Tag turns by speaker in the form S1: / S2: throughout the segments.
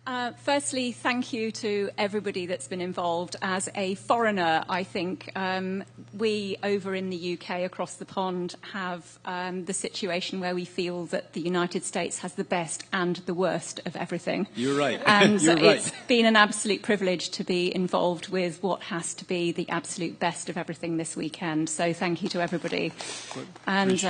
S1: Firstly, thank you to everybody that's been involved. As a foreigner, I think we over in the UK across the pond have the situation where we feel that the United States has the best and the worst of everything.
S2: You're right.
S1: And
S2: You're right.
S1: It's been an absolute privilege to be involved with what has to be the absolute best of everything this weekend. So thank you to everybody. And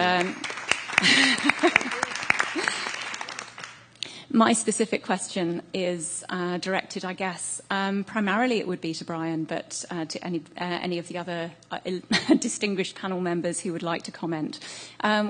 S1: my specific question is directed, I guess, primarily it would be to Brian, but to any of the other distinguished panel members who would like to comment.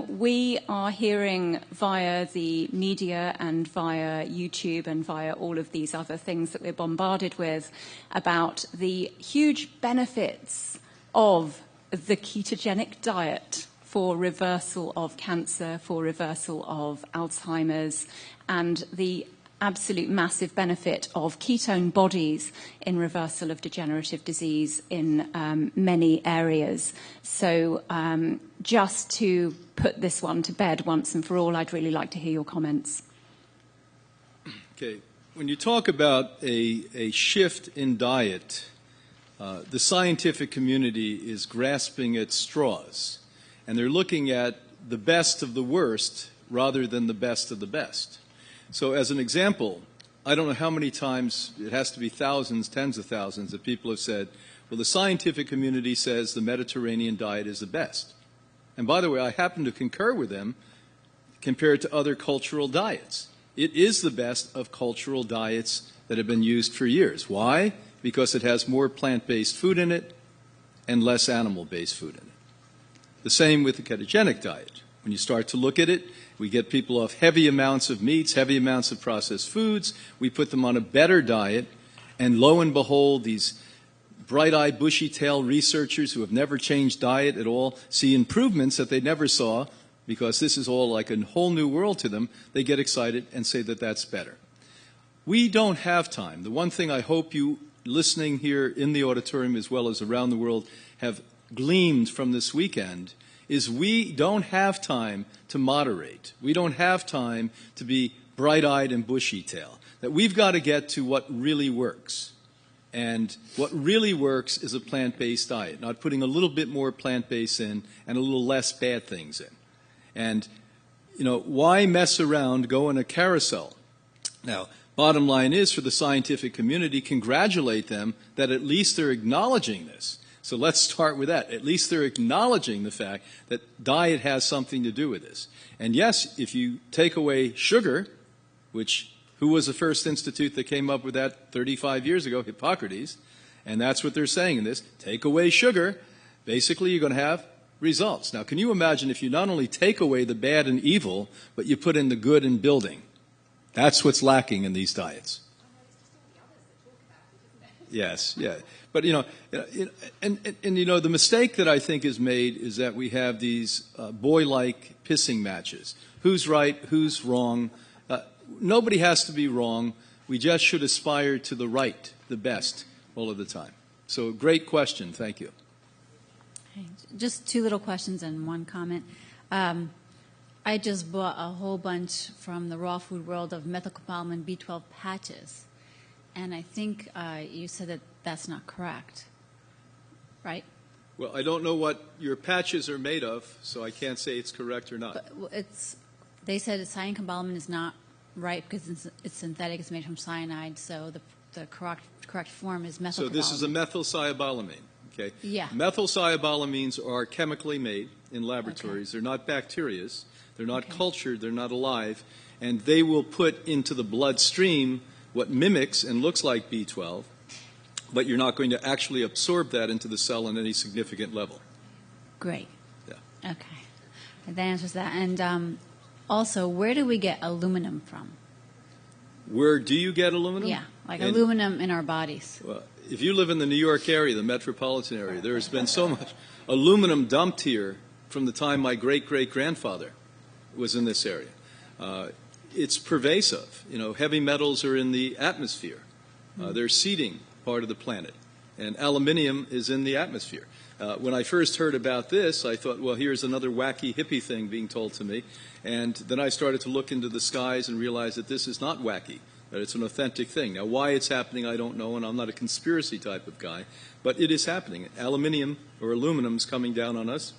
S1: We are hearing via the media and via YouTube and via all of these other things that we're bombarded with about the huge benefits of the ketogenic diet for reversal of cancer, for reversal of Alzheimer's, and the absolute massive benefit of ketone bodies in reversal of degenerative disease in many areas. So just to put this one to bed once and for all, I'd really like to hear your comments.
S2: Okay. When you talk about a shift in diet, the scientific community is grasping at straws. And they're looking at the best of the worst rather than the best of the best. So as an example, I don't know how many times, it has to be thousands, tens of thousands, that people have said, well, the scientific community says the Mediterranean diet is the best. And by the way, I happen to concur with them compared to other cultural diets. It is the best of cultural diets that have been used for years. Why? Because it has more plant-based food in it and less animal-based food in it. The same with the ketogenic diet. When you start to look at it, we get people off heavy amounts of meats, heavy amounts of processed foods. We put them on a better diet, and lo and behold, these bright-eyed, bushy-tailed researchers who have never changed diet at all see improvements that they never saw because this is all like a whole new world to them. They get excited and say that that's better. We don't have time. The one thing I hope you listening here in the auditorium as well as around the world have gleamed from this weekend is we don't have time to moderate. We don't have time to be bright-eyed and bushy-tailed. That we've got to get to what really works. And what really works is a plant-based diet, not putting a little bit more plant-based in and a little less bad things in. And, you know, why mess around, go in a carousel? Now, bottom line is for the scientific community, congratulate them that at least they're acknowledging this. So let's start with that. At least they're acknowledging the fact that diet has something to do with this. And yes, if you take away sugar, which who was the first institute that came up with that 35 years ago? Hippocrates. And that's what they're saying in this. Take away sugar, basically you're going to have results. Now, can you imagine if you not only take away the bad and evil, but you put in the good and building? That's what's lacking in these diets. Yes, yeah. But, you know, the mistake that I think is made is that we have these boy-like pissing matches. Who's right, who's wrong? Nobody has to be wrong. We just should aspire to the right, the best, all of the time. So great question. Thank you.
S3: Okay. Just two little questions and one comment. I just bought a whole bunch from the raw food world of methylcobalamin B12 patches. And I think you said that that's not correct, right?
S2: Well, I don't know what your patches are made of, so I can't say it's correct or not.
S3: But they said cyanocobalamin is not right because it's synthetic, it's made from cyanide, so the correct form is methylcobalamin.
S2: So this is a methylcyabalamine, okay?
S3: Yeah.
S2: Methylcyabalamines are chemically made in laboratories. Okay. They're not bacterias. They're not cultured. They're not alive. And they will put into the bloodstream what mimics and looks like B12, but you're not going to actually absorb that into the cell on any significant level.
S3: Great.
S2: Yeah.
S3: Okay. That answers that. And also, where do we get aluminum from?
S2: Where do you get aluminum?
S3: Yeah, like aluminum in our bodies.
S2: Well, if you live in the New York area, the metropolitan area, there has been so much aluminum dumped here from the time my great-great-grandfather was in this area. It's pervasive. You know, heavy metals are in the atmosphere. They're seeding part of the planet. And aluminium is in the atmosphere. When I first heard about this, I thought, well, here's another wacky hippie thing being told to me. And then I started to look into the skies and realized that this is not wacky. that it's an authentic thing. Now, why it's happening, I don't know, and I'm not a conspiracy type of guy, but it is happening. Aluminium or aluminum is coming down on us.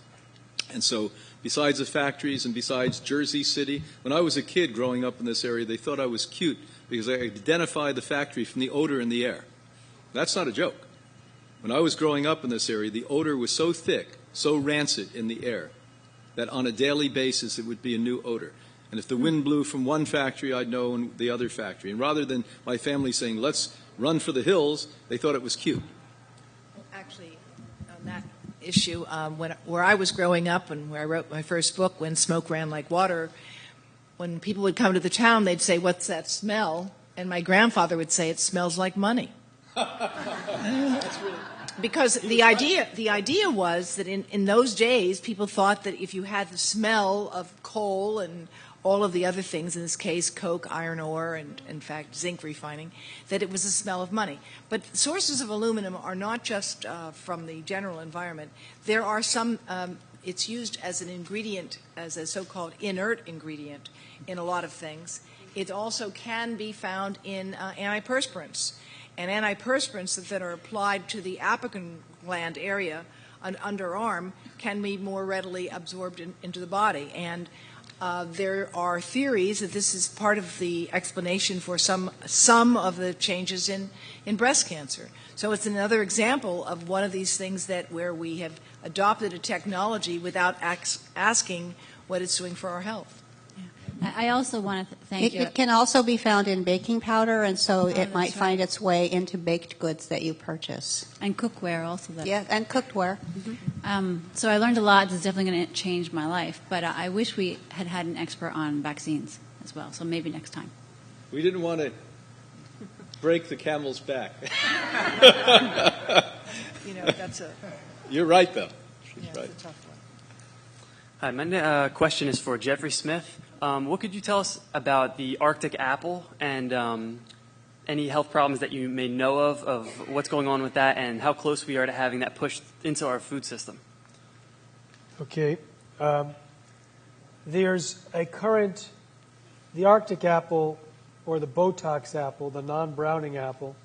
S2: And so besides the factories and besides Jersey City, when I was a kid growing up in this area, they thought I was cute because I identified the factory from the odor in the air. That's not a joke. When I was growing up in this area, the odor was so thick, so rancid in the air, that on a daily basis it would be a new odor. And if the wind blew from one factory, I'd know in the other factory. And rather than my family saying, let's run for the hills, they thought it was cute.
S4: Well, actually, on that issue, where I was growing up and where I wrote my first book, When Smoke Ran Like Water, when people would come to the town, they'd say, what's that smell? And my grandfather would say, it smells like money.
S2: That's really...
S4: Because the idea was that in those days, people thought that if you had the smell of coal and all of the other things, in this case, coke, iron ore, and in fact, zinc refining, that it was the smell of money. But sources of aluminum are not just from the general environment. There are some, it's used as an ingredient, as a so-called inert ingredient in a lot of things. It also can be found in antiperspirants. And antiperspirants that are applied to the apical gland area, an underarm, can be more readily absorbed into the body. And there are theories that this is part of the explanation for some of the changes in breast cancer. So it's another example of one of these things where we have adopted a technology without asking what it's doing for our health.
S3: I also want to thank you.
S5: It can also be found in baking powder, and so it might
S3: right.
S5: find its way into baked goods that you purchase.
S3: And cookware also.
S5: Yeah, and cookware.
S3: So I learned a lot. This is definitely going to change my life. But I wish we had an expert on vaccines as well. So maybe next time.
S2: We didn't want to break the camel's back.
S4: That's a...
S2: You're right, though. She's right.
S4: That's a tough one.
S6: Hi, my question is for Jeffrey Smith. What could you tell us about the Arctic apple and any health problems that you may know of what's going on with that and how close we are to having that pushed into our food system?
S7: Okay. There's a current, the Arctic apple or the Botox apple, the non-browning apple,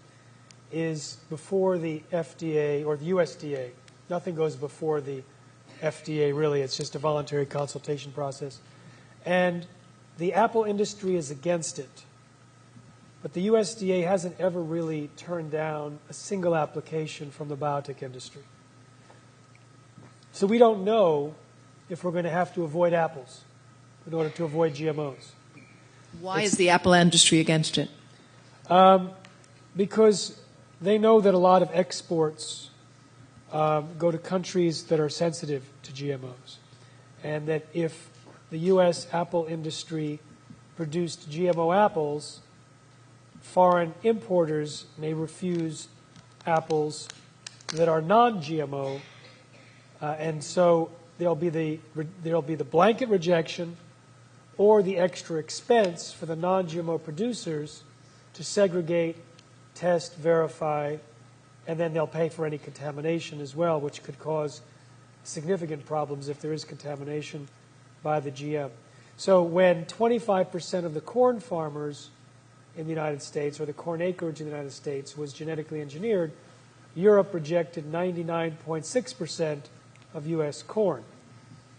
S7: is before the FDA or the USDA. Nothing goes before the FDA, really. It's just a voluntary consultation process. And the apple industry is against it. But the USDA hasn't ever really turned down a single application from the biotech industry. So we don't know if we're going to have to avoid apples in order to avoid GMOs.
S4: Why is the apple industry against it?
S7: Because they know that a lot of exports go to countries that are sensitive to GMOs. And that if the U.S. apple industry produced GMO apples, foreign importers may refuse apples that are non-GMO, and so there'll be the blanket rejection or the extra expense for the non-GMO producers to segregate, test, verify, and then they'll pay for any contamination as well, which could cause significant problems if there is contamination by the GM. So when 25% of the corn farmers in the United States, or the corn acreage in the United States, was genetically engineered, Europe rejected 99.6% of U.S. corn,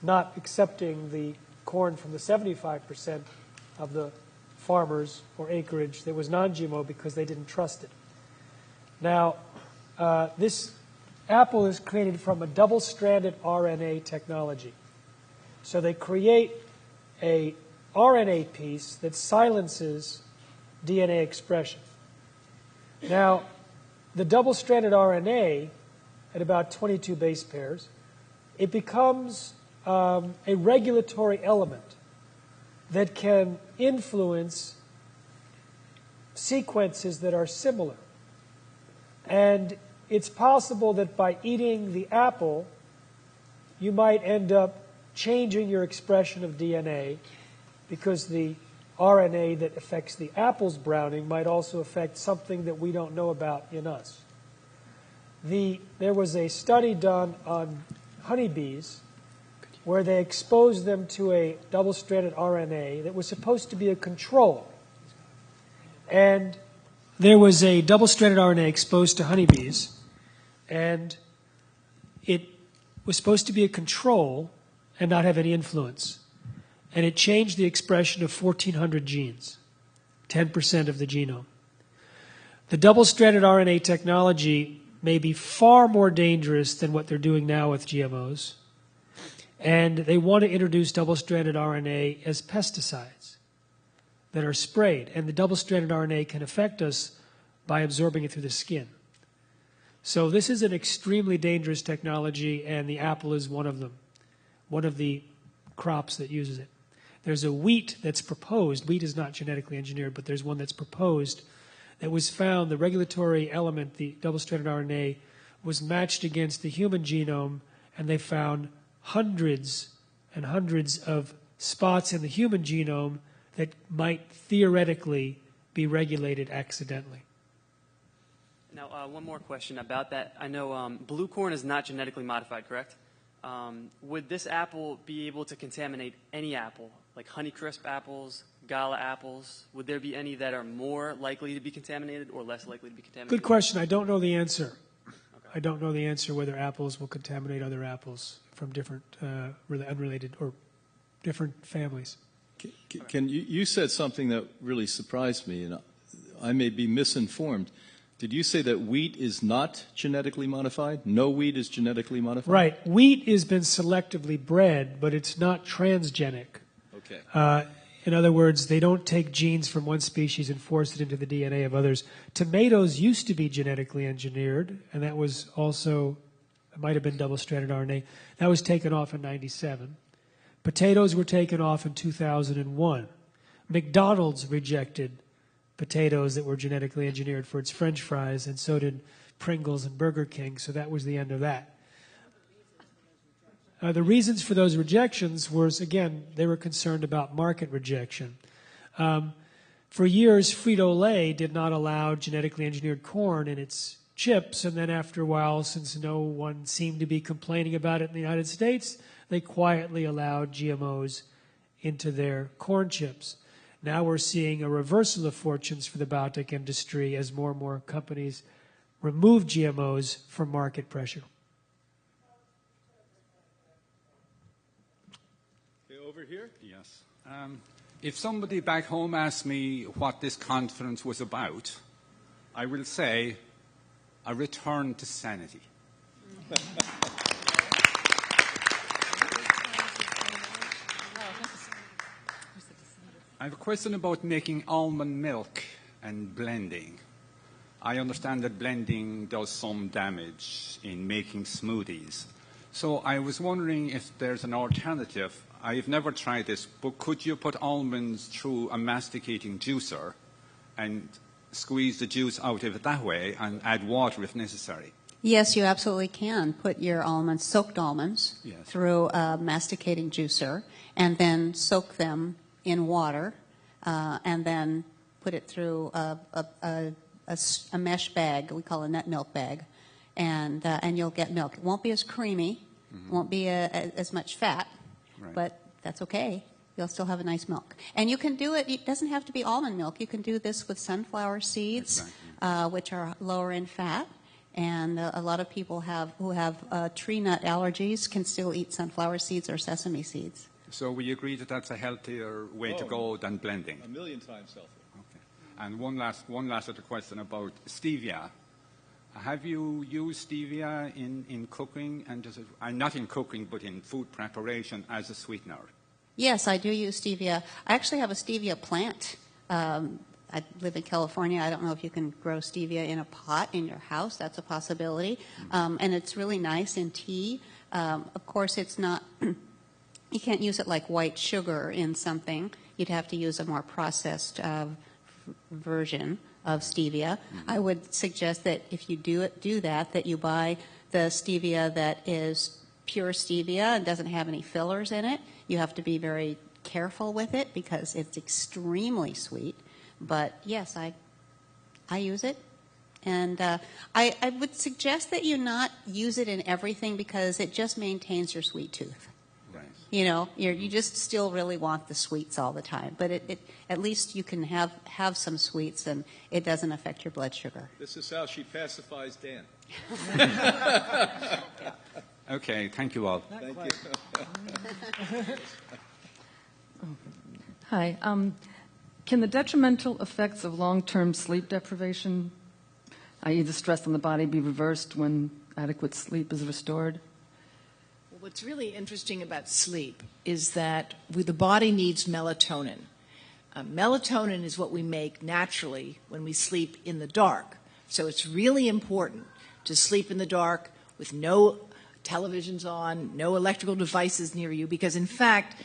S7: not accepting the corn from the 75% of the farmers or acreage that was non-GMO because they didn't trust it. Now, this apple is created from a double-stranded RNA technology. So they create a RNA piece that silences DNA expression. Now, the double-stranded RNA, at about 22 base pairs, it becomes a regulatory element that can influence sequences that are similar. And it's possible that by eating the apple, you might end up changing your expression of DNA because the RNA that affects the apple's browning might also affect something that we don't know about in us. There was a study done on honeybees where they exposed them to a double-stranded RNA that was supposed to be a control. And there was a double-stranded RNA exposed to honeybees, and it was supposed to be a control and not have any influence. And it changed the expression of 1,400 genes, 10% of the genome. The double-stranded RNA technology may be far more dangerous than what they're doing now with GMOs. And they want to introduce double-stranded RNA as pesticides that are sprayed. And the double-stranded RNA can affect us by absorbing it through the skin. So this is an extremely dangerous technology, and the apple is one of them, one of the crops that uses it. There's a wheat that's proposed. Wheat is not genetically engineered, but there's one that's proposed that was found, the regulatory element, the double-stranded RNA, was matched against the human genome, and they found hundreds and hundreds of spots in the human genome that might theoretically be regulated accidentally.
S6: Now, one more question about that. I know blue corn is not genetically modified, correct? Would this apple be able to contaminate any apple, like Honeycrisp apples, Gala apples? Would there be any that are more likely to be contaminated or less likely to be contaminated?
S7: Good question. I don't know the answer. Okay. I don't know the answer whether apples will contaminate other apples from different, unrelated or different families.
S2: You said something that really surprised me, and I may be misinformed. Did you say that wheat is not genetically modified? No wheat is genetically modified?
S7: Right. Wheat has been selectively bred, but it's not transgenic.
S2: Okay.
S7: In other words, they don't take genes from one species and force it into the DNA of others. Tomatoes used to be genetically engineered, and that was also, it might have been double-stranded RNA. That was taken off in 1997. Potatoes were taken off in 2001. McDonald's rejected potatoes that were genetically engineered for its French fries, and so did Pringles and Burger King, so that was the end of that. The reasons for those rejections was, again, they were concerned about market rejection. For years, Frito-Lay did not allow genetically engineered corn in its chips, and then after a while, since no one seemed to be complaining about it in the United States, they quietly allowed GMOs into their corn chips. Now we're seeing a reversal of fortunes for the biotech industry as more and more companies remove GMOs from market pressure.
S2: Over here?
S8: Yes. If somebody back home asks me what this conference was about, I will say a return to sanity. I have a question about making almond milk and blending. I understand that blending does some damage in making smoothies. So I was wondering if there's an alternative. I've never tried this, but could you put almonds through a masticating juicer and squeeze the juice out of it that way and add water if necessary?
S5: Yes, you absolutely can put your almonds, soaked almonds, through a masticating juicer and then soak them in water and then put it through a mesh bag, we call a nut milk bag, and you'll get milk. It won't be as creamy, won't be as much fat, but that's okay. You'll still have a nice milk. And you can do it, it doesn't have to be almond milk. You can do this with sunflower seeds, which are lower in fat. And a lot of people who have tree nut allergies can still eat sunflower seeds or sesame seeds.
S8: So we agree that that's a healthier way to go than blending?
S2: 1,000,000 times healthier.
S8: Okay. And one last other question about stevia. Have you used stevia in cooking, and not in cooking, but in food preparation as a sweetener?
S5: Yes, I do use stevia. I actually have a stevia plant. I live in California. I don't know if you can grow stevia in a pot in your house. That's a possibility. And it's really nice in tea. Of course, it's not, you can't use it like white sugar in something. You'd have to use a more processed version of stevia. I would suggest that if you do that you buy the stevia that is pure stevia and doesn't have any fillers in it. You have to be very careful with it because it's extremely sweet. But yes, I use it. And I would suggest that you not use it in everything because it just maintains your sweet tooth.
S8: Right.
S5: You know, you just still really want the sweets all the time. But at least you can have some sweets and it doesn't affect your blood sugar.
S2: This is how she pacifies Dan.
S8: Okay, thank you all.
S2: Thank you.
S9: Hi. Can the detrimental effects of long-term sleep deprivation, i.e. the stress on the body, be reversed when adequate sleep is restored?
S4: What's really interesting about sleep is that the body needs melatonin. Melatonin is what we make naturally when we sleep in the dark. So it's really important to sleep in the dark with no televisions on, no electrical devices near you, because in fact,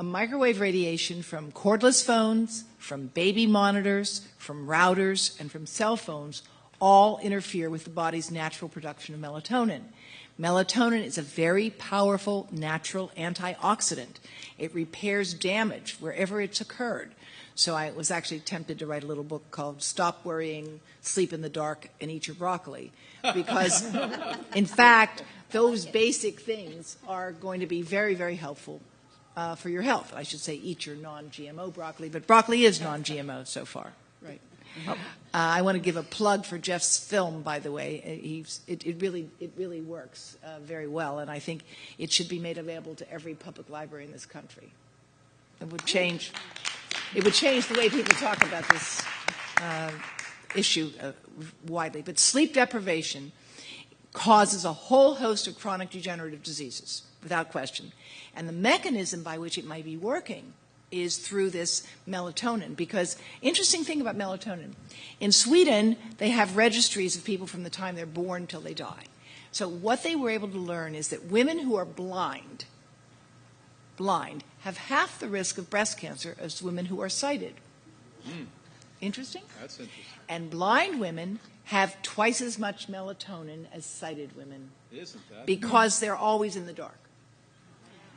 S4: microwave radiation from cordless phones, from baby monitors, from routers, and from cell phones all interfere with the body's natural production of melatonin. Melatonin is a very powerful natural antioxidant. It repairs damage wherever it's occurred. So I was actually tempted to write a little book called Stop Worrying, Sleep in the Dark, and Eat Your Broccoli. Because, in fact, those basic things are going to be very, very helpful for your health. I should say eat your non-GMO broccoli, but broccoli is non-GMO so far. Right. I want to give a plug for Jeff's film, by the way. It really works very well, and I think it should be made available to every public library in this country. It would change the way people talk about this issue widely. But sleep deprivation causes a whole host of chronic degenerative diseases, without question. And the mechanism by which it might be working is through this melatonin. Because interesting thing about melatonin, in Sweden, they have registries of people from the time they're born till they die. So what they were able to learn is that women who are blind have half the risk of breast cancer as women who are sighted. Interesting?
S2: That's interesting.
S4: And blind women have twice as much melatonin as sighted women.
S2: Isn't that?
S4: Because they're always in the dark.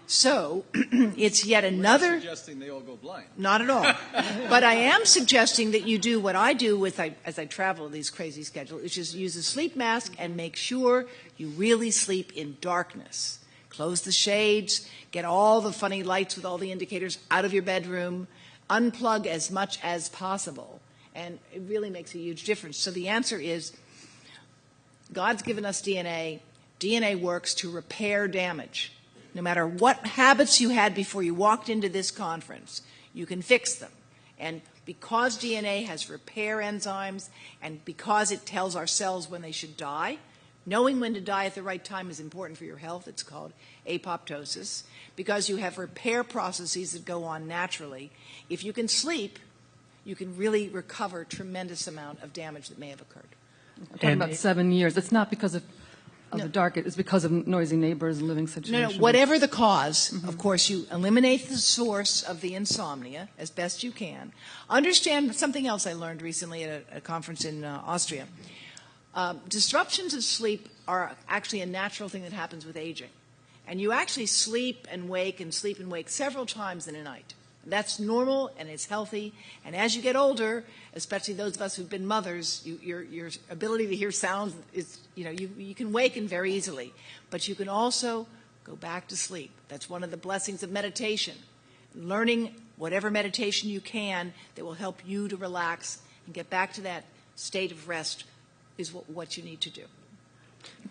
S4: So it's yet another...
S2: We're not suggesting they all go blind.
S4: Not at all. But I am suggesting that you do what I do as I travel these crazy schedules, which is use a sleep mask and make sure you really sleep in darkness. Close the shades, get all the funny lights with all the indicators out of your bedroom, unplug as much as possible, and it really makes a huge difference. So the answer is, God's given us DNA. DNA works to repair damage. No matter what habits you had before you walked into this conference, you can fix them. And because DNA has repair enzymes, and because it tells our cells when they should die, knowing when to die at the right time is important for your health. It's called apoptosis. Because you have repair processes that go on naturally. If you can sleep, you can really recover a tremendous amount of damage that may have occurred.
S9: I'm talking about 7 years. It's not because of the dark. It's because of noisy neighbors and living situations.
S4: No, whatever the cause, of course, you eliminate the source of the insomnia as best you can. Understand something else I learned recently at a conference in Austria. Disruptions of sleep are actually a natural thing that happens with aging. And you actually sleep and wake several times in a night. That's normal and it's healthy. And as you get older, especially those of us who've been mothers, your ability to hear sounds is, you can waken very easily. But you can also go back to sleep. That's one of the blessings of meditation. Learning whatever meditation you can that will help you to relax and get back to that state of rest is what you need to do.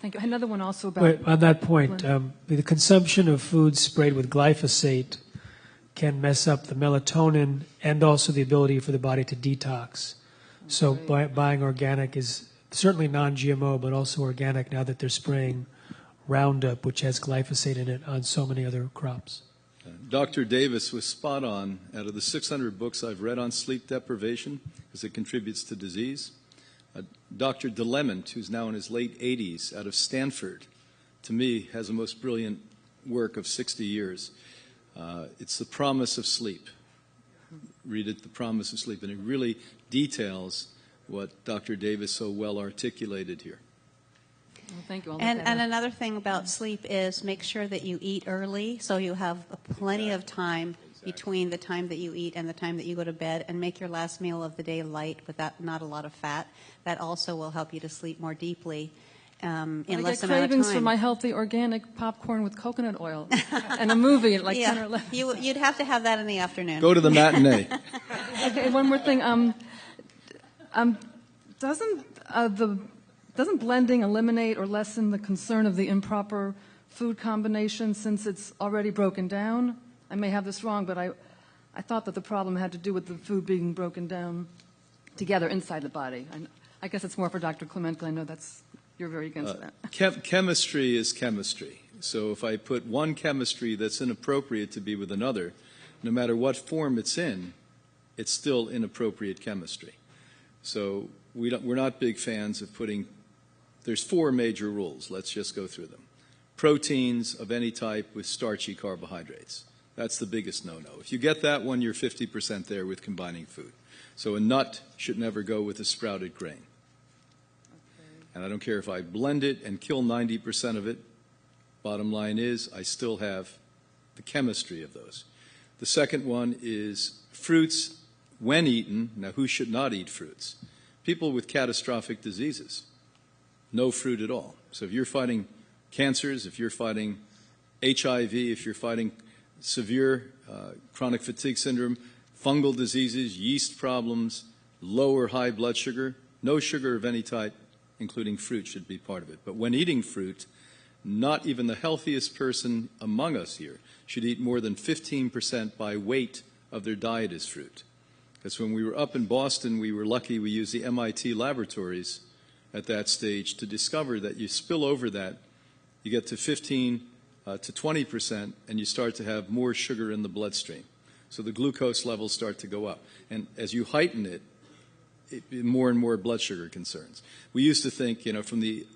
S9: Thank you. Another one also about...
S7: Wait, on that point, the consumption of foods sprayed with glyphosate can mess up the melatonin and also the ability for the body to detox. So buying organic is certainly non-GMO, but also organic now that they're spraying Roundup, which has glyphosate in it, on so many other crops.
S2: Dr. Davis was spot on. Out of the 600 books I've read on sleep deprivation, because it contributes to disease, Dr. Clement, who's now in his late 80s, out of Stanford, to me, has the most brilliant work of 60 years. It's The Promise of Sleep. Read it, The Promise of Sleep, and it really details what Dr. Davis so well articulated here.
S9: Well, thank you.
S5: And another thing about sleep is make sure that you eat early so you have plenty of time between the time that you eat and the time that you go to bed, and make your last meal of the day light with not a lot of fat. That also will help you to sleep more deeply. in
S9: I
S5: less
S9: get
S5: amount of
S9: cravings
S5: time.
S9: for my healthy organic popcorn with coconut oil and a movie at like 10 or
S5: Yeah,
S9: 11.
S5: you'd have to have that in the afternoon.
S2: Go to the matinee.
S9: Okay, one more thing. Doesn't blending eliminate or lessen the concern of the improper food combination since it's already broken down? I may have this wrong, but I thought that the problem had to do with the food being broken down together inside the body. I guess it's more for Dr. Clement, because I know you're very against that.
S2: Chemistry is chemistry. So if I put one chemistry that's inappropriate to be with another, no matter what form it's in, it's still inappropriate chemistry. So we're not big fans of putting, there's 4 major rules. Let's just go through them. Proteins of any type with starchy carbohydrates. That's the biggest no-no. If you get that one, you're 50% there with combining food. So a nut should never go with a sprouted grain. Okay. And I don't care if I blend it and kill 90% of it. Bottom line is I still have the chemistry of those. The second one is fruits when eaten. Now, who should not eat fruits? People with catastrophic diseases. No fruit at all. So if you're fighting cancers, if you're fighting HIV, if you're fighting severe chronic fatigue syndrome, fungal diseases, yeast problems, low or high blood sugar, no sugar of any type, including fruit, should be part of it. But when eating fruit, not even the healthiest person among us here should eat more than 15% by weight of their diet as fruit. Because when we were up in Boston, we were lucky we used the MIT laboratories at that stage to discover that you spill over that, you get to 15 to 20%, and you start to have more sugar in the bloodstream. So the glucose levels start to go up. And as you heighten it, more and more blood sugar concerns. We used to think, from the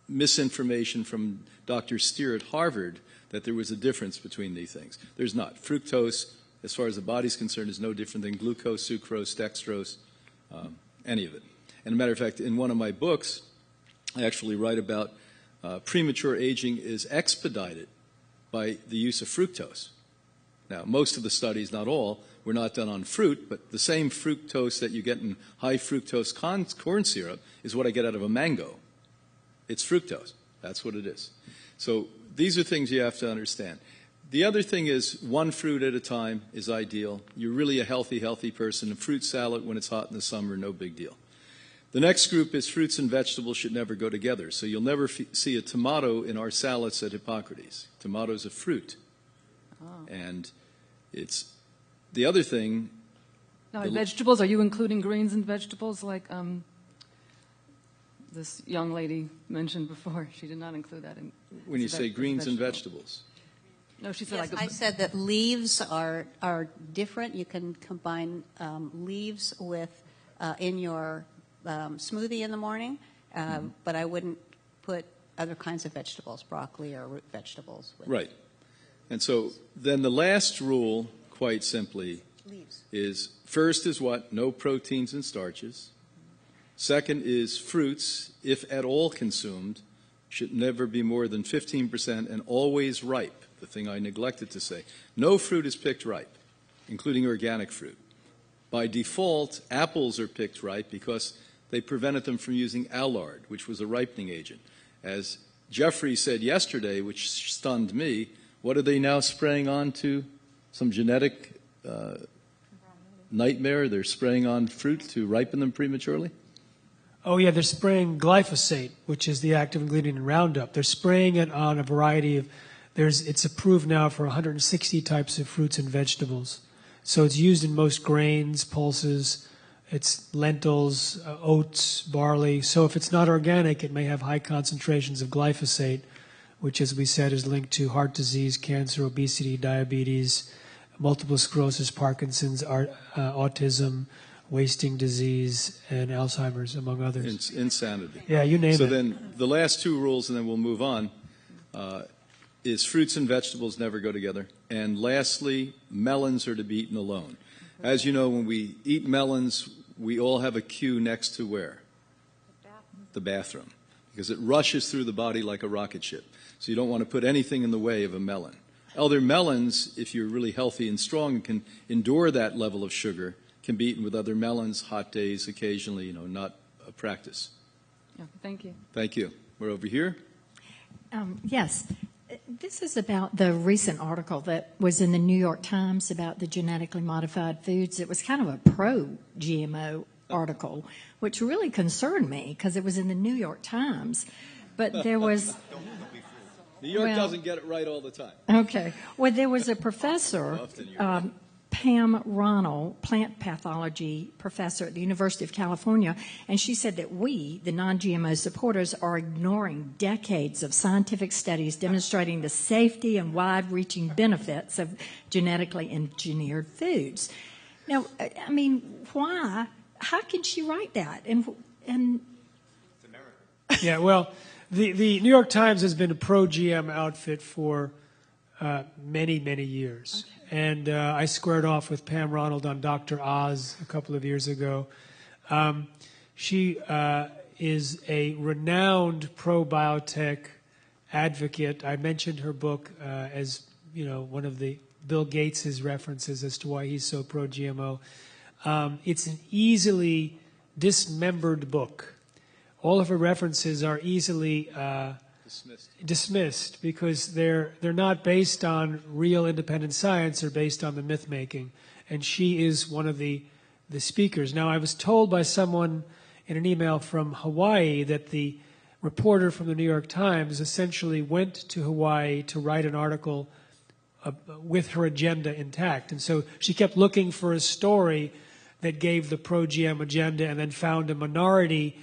S2: misinformation from Dr. Steer at Harvard that there was a difference between these things. There's not. Fructose, as far as the body's concerned, is no different than glucose, sucrose, dextrose, any of it. And as a matter of fact, in one of my books, I actually write about premature aging is expedited by the use of fructose. Now, most of the studies, not all, were not done on fruit, but the same fructose that you get in high fructose corn syrup is what I get out of a mango. It's fructose. That's what it is. So these are things you have to understand. The other thing is one fruit at a time is ideal. You're really a healthy person. A fruit salad when it's hot in the summer, no big deal. The next group is fruits and vegetables should never go together. So you'll never see a tomato in our salads at Hippocrates. Tomato's a fruit. Oh. And it's the other thing.
S9: Now, vegetables, are you including greens and vegetables like this young lady mentioned before? She did not include that in.
S2: When you say greens and vegetables.
S9: No, she said
S5: yes, I said that leaves are different. You can combine leaves with in your smoothie in the morning, but I wouldn't put other kinds of vegetables, broccoli or root vegetables.
S2: Right. And so then the last rule, quite simply, is first is what? No proteins and starches. Second is fruits, if at all consumed, should never be more than 15% and always ripe, the thing I neglected to say. No fruit is picked ripe, including organic fruit. By default, apples are picked ripe because they prevented them from using allard, which was a ripening agent. As Jeffery said yesterday, which stunned me, what are they now spraying on to? Some genetic nightmare? They're spraying on fruit to ripen them prematurely?
S7: Oh, yeah, they're spraying glyphosate, which is the active ingredient in Roundup. They're spraying it on a variety of, it's approved now for 160 types of fruits and vegetables. So it's used in most grains, pulses, it's lentils, oats, barley. So if it's not organic, it may have high concentrations of glyphosate, which, as we said, is linked to heart disease, cancer, obesity, diabetes, multiple sclerosis, Parkinson's, autism, wasting disease, and Alzheimer's, among others.
S2: Insanity.
S7: Yeah, you name it.
S2: So then the last two rules, and then we'll move on, is fruits and vegetables never go together. And lastly, melons are to be eaten alone. As you know, when we eat melons, we all have a queue next to where? The bathroom. Because it rushes through the body like a rocket ship. So you don't want to put anything in the way of a melon. Other melons, if you're really healthy and strong and can endure that level of sugar, can be eaten with other melons, hot days occasionally, not a practice.
S9: Yeah, thank you.
S2: Thank you. We're over here.
S10: Yes. This is about the recent article that was in the New York Times about the genetically modified foods. It was kind of a pro-GMO article, which really concerned me because it was in the New York Times. But there was...
S2: New York doesn't get it right all the time.
S10: Okay. Well, there was a professor, Pam Ronald, plant pathology professor at the University of California, and she said that we, the non-GMO supporters, are ignoring decades of scientific studies demonstrating the safety and wide-reaching benefits of genetically engineered foods. Now, I mean, why? How can she write that? And
S2: it's America.
S7: Yeah, well, the New York Times has been a pro-GM outfit for many, many years. Okay. And I squared off with Pam Ronald on Dr. Oz a couple of years ago. She is a renowned pro-biotech advocate. I mentioned her book as, one of the Bill Gates' references as to why he's so pro-GMO. It's an easily dismembered book. All of her references are easily dismissed because they're not based on real independent science. They're based on the myth making, and she is one of the speakers. Now, I was told by someone in an email from Hawaii that the reporter from the New York Times essentially went to Hawaii to write an article with her agenda intact, and so she kept looking for a story that gave the pro-GM agenda, and then found a minority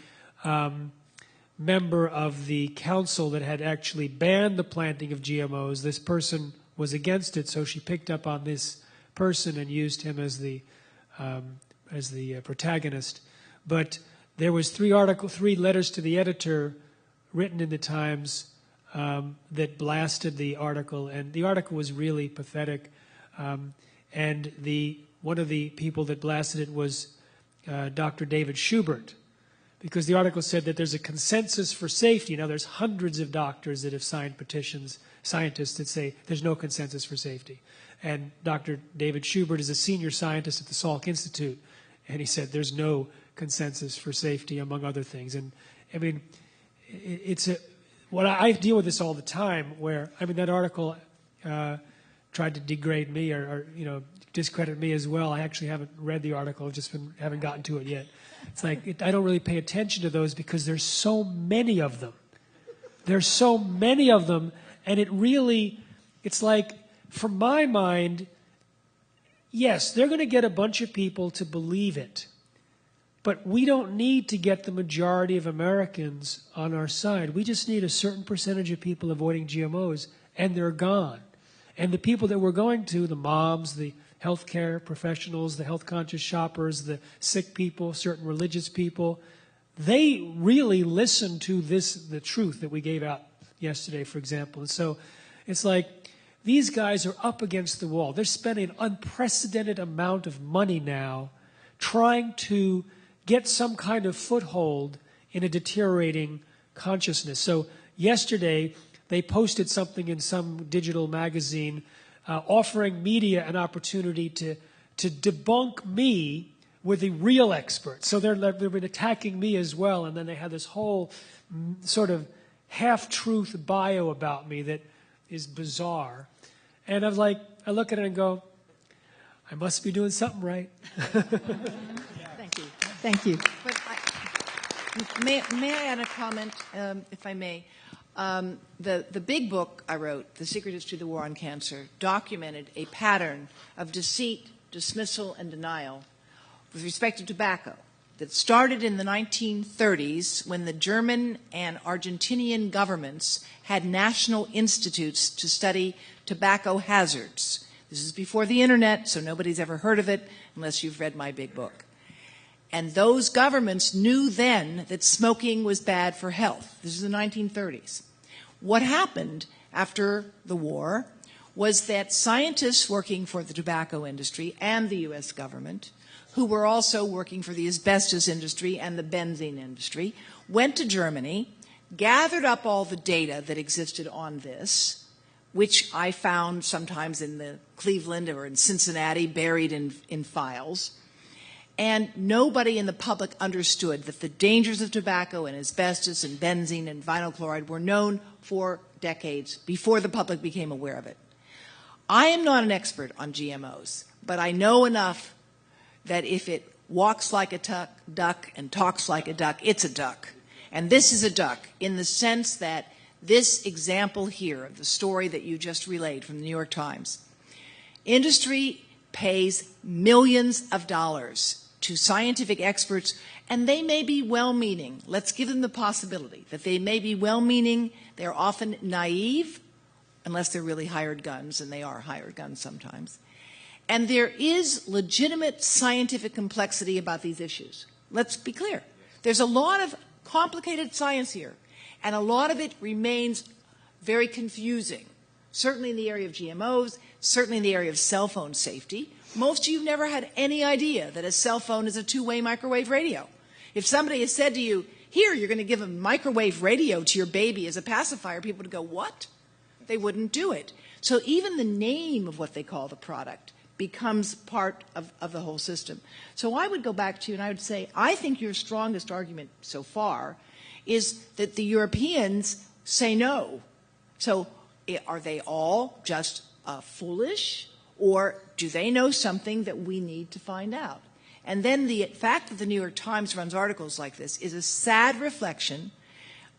S7: member of the council that had actually banned the planting of GMOs. This person was against it, so she picked up on this person and used him as the protagonist. But there was three letters to the editor written in the Times that blasted the article, and the article was really pathetic. And one of the people that blasted it was Dr. David Schubert, because the article said that there's a consensus for safety. Now, there's hundreds of doctors that have signed petitions, scientists that say there's no consensus for safety. And Dr. David Schubert is a senior scientist at the Salk Institute, and he said there's no consensus for safety, among other things. And, I mean, I deal with this all the time where, that article tried to degrade me or discredit me as well. I actually haven't read the article. I've haven't gotten to it yet. It's like I don't really pay attention to those because there's so many of them. There's so many of them, and it's like, from my mind, yes, they're going to get a bunch of people to believe it, but we don't need to get the majority of Americans on our side. We just need a certain percentage of people avoiding GMOs, and they're gone. And the people that we're going to, the moms, the healthcare professionals, the health-conscious shoppers, the sick people, certain religious people, they really listen to the truth that we gave out yesterday, for example. And so it's like these guys are up against the wall. They're spending an unprecedented amount of money now trying to get some kind of foothold in a deteriorating consciousness. So yesterday, they posted something in some digital magazine offering media an opportunity to debunk me with the real experts. So they've been attacking me as well, and then they had this whole sort of half-truth bio about me that is bizarre. And I was like, I look at it and go, I must be doing something right.
S10: Thank you. Thank you.
S4: But may I add a comment, if I may? The big book I wrote, The Secret History of the War on Cancer, documented a pattern of deceit, dismissal, and denial with respect to tobacco that started in the 1930s when the German and Argentinian governments had national institutes to study tobacco hazards. This is before the internet, so nobody's ever heard of it unless you've read my big book. And those governments knew then that smoking was bad for health. This is the 1930s. What happened after the war was that scientists working for the tobacco industry and the U.S. government, who were also working for the asbestos industry and the benzene industry, went to Germany, gathered up all the data that existed on this, which I found sometimes in the Cleveland or in Cincinnati buried in files, And nobody in the public understood that the dangers of tobacco and asbestos and benzene and vinyl chloride were known for decades before the public became aware of it. I am not an expert on GMOs, but I know enough that if it walks like a duck and talks like a duck, it's a duck. And this is a duck in the sense that this example here of the story that you just relayed from the New York Times, industry pays millions of dollars to scientific experts, and they may be well-meaning. Let's give them the possibility that they may be well-meaning. They're often naive, unless they're really hired guns, and they are hired guns sometimes. And there is legitimate scientific complexity about these issues. Let's be clear. There's a lot of complicated science here, and a lot of it remains very confusing, certainly in the area of GMOs, certainly in the area of cell phone safety. Most of you have never had any idea that a cell phone is a two-way microwave radio. If somebody has said to you, here, you're going to give a microwave radio to your baby as a pacifier, people would go, what? They wouldn't do it. So even the name of what they call the product becomes part of the whole system. So I would go back to you and I would say, I think your strongest argument so far is that the Europeans say no. So are they all just foolish, or do they know something that we need to find out? And then the fact that the New York Times runs articles like this is a sad reflection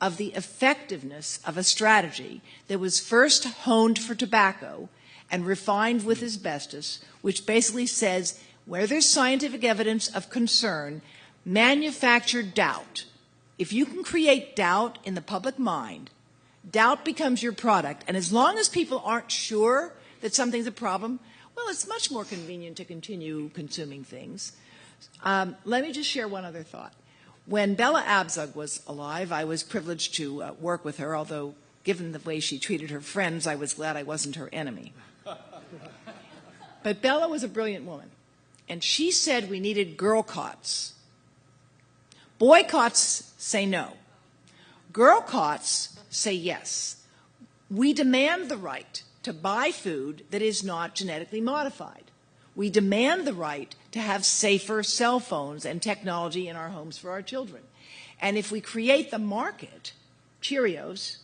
S4: of the effectiveness of a strategy that was first honed for tobacco and refined with asbestos, which basically says where there's scientific evidence of concern, manufacture doubt. If you can create doubt in the public mind, doubt becomes your product. And as long as people aren't sure that something's a problem, well, it's much more convenient to continue consuming things. Let me just share one other thought. When Bella Abzug was alive, I was privileged to work with her, although given the way she treated her friends, I was glad I wasn't her enemy. But Bella was a brilliant woman, and she said we needed girl cots. Boycotts say no. Girl cots say yes. We demand the right to buy food that is not genetically modified. We demand the right to have safer cell phones and technology in our homes for our children. And if we create the market, Cheerios,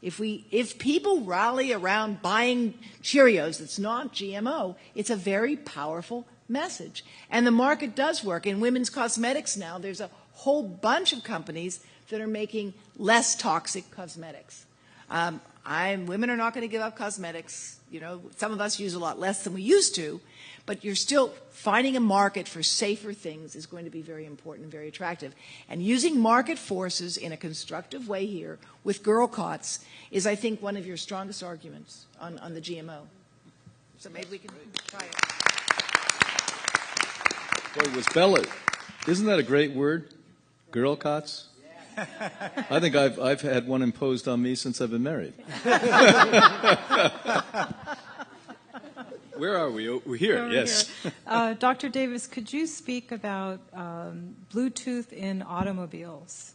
S4: if people rally around buying Cheerios that's not GMO, it's a very powerful message. And the market does work. In women's cosmetics now, there's a whole bunch of companies that are making less toxic cosmetics. Women are not going to give up cosmetics. You know, some of us use a lot less than we used to, but you're still finding a market for safer things is going to be very important and very attractive. And using market forces in a constructive way here with girl cots is, I think, one of your strongest arguments on the GMO. So maybe we can try it.
S2: Boy, was Bella, isn't that a great word? Girl cots? I think I've had one imposed on me since I've been married. Where are we? We're here, yes.
S11: Here. Dr. Davis, could you speak about Bluetooth in automobiles?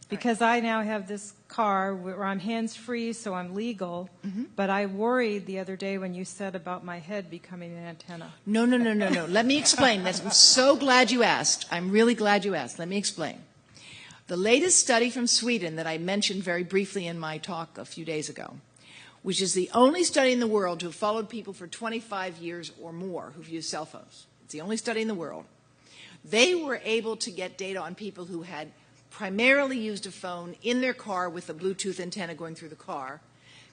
S11: Because I now have this car where I'm hands-free, so I'm legal, but I worried the other day when you said about my head becoming an antenna.
S4: No. Let me explain. I'm so glad you asked. I'm really glad you asked. Let me explain. The latest study from Sweden that I mentioned very briefly in my talk a few days ago, which is the only study in the world to have followed people for 25 years or more who've used cell phones. It's the only study in the world. They were able to get data on people who had primarily used a phone in their car with a Bluetooth antenna going through the car,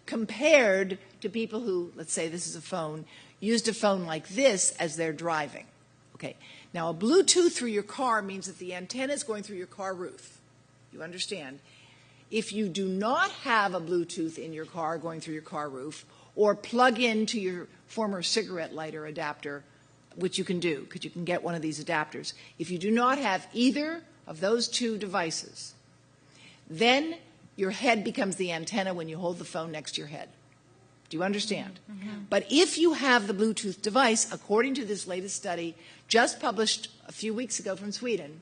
S4: compared to people who, let's say this is a phone, used a phone like this as they're driving. Okay. Now, a Bluetooth through your car means that the antenna is going through your car roof. You understand? If you do not have a Bluetooth in your car going through your car roof, or plug into your former cigarette lighter adapter, which you can do, because you can get one of these adapters. If you do not have either of those two devices, then your head becomes the antenna when you hold the phone next to your head. Do you understand? Mm-hmm. But if you have the Bluetooth device, according to this latest study, just published a few weeks ago from Sweden,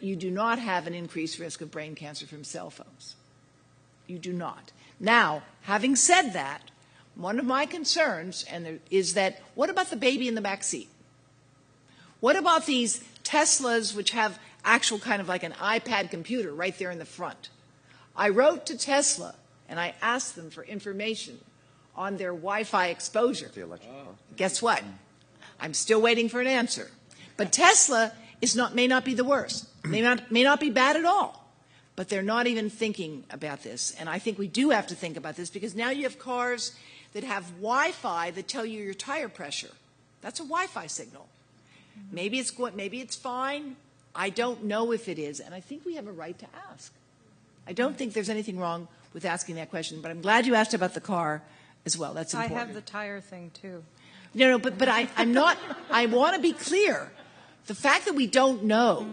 S4: you do not have an increased risk of brain cancer from cell phones. You do not. Now, having said that, one of my concerns is that, what about the baby in the back seat? What about these Teslas which have actual kind of like an iPad computer right there in the front? I wrote to Tesla and I asked them for information on their Wi-Fi exposure. Guess what? I'm still waiting for an answer. But Tesla may not be the worst. May not be bad at all. But they're not even thinking about this. And I think we do have to think about this because now you have cars that have Wi-Fi that tell you your tire pressure. That's a Wi-Fi signal. Maybe it's fine. I don't know if it is. And I think we have a right to ask. I don't think there's anything wrong with asking that question. But I'm glad you asked about the car as well. That's important.
S11: I have the tire thing, too.
S4: No, but I'm not. I want to be clear. The fact that we don't know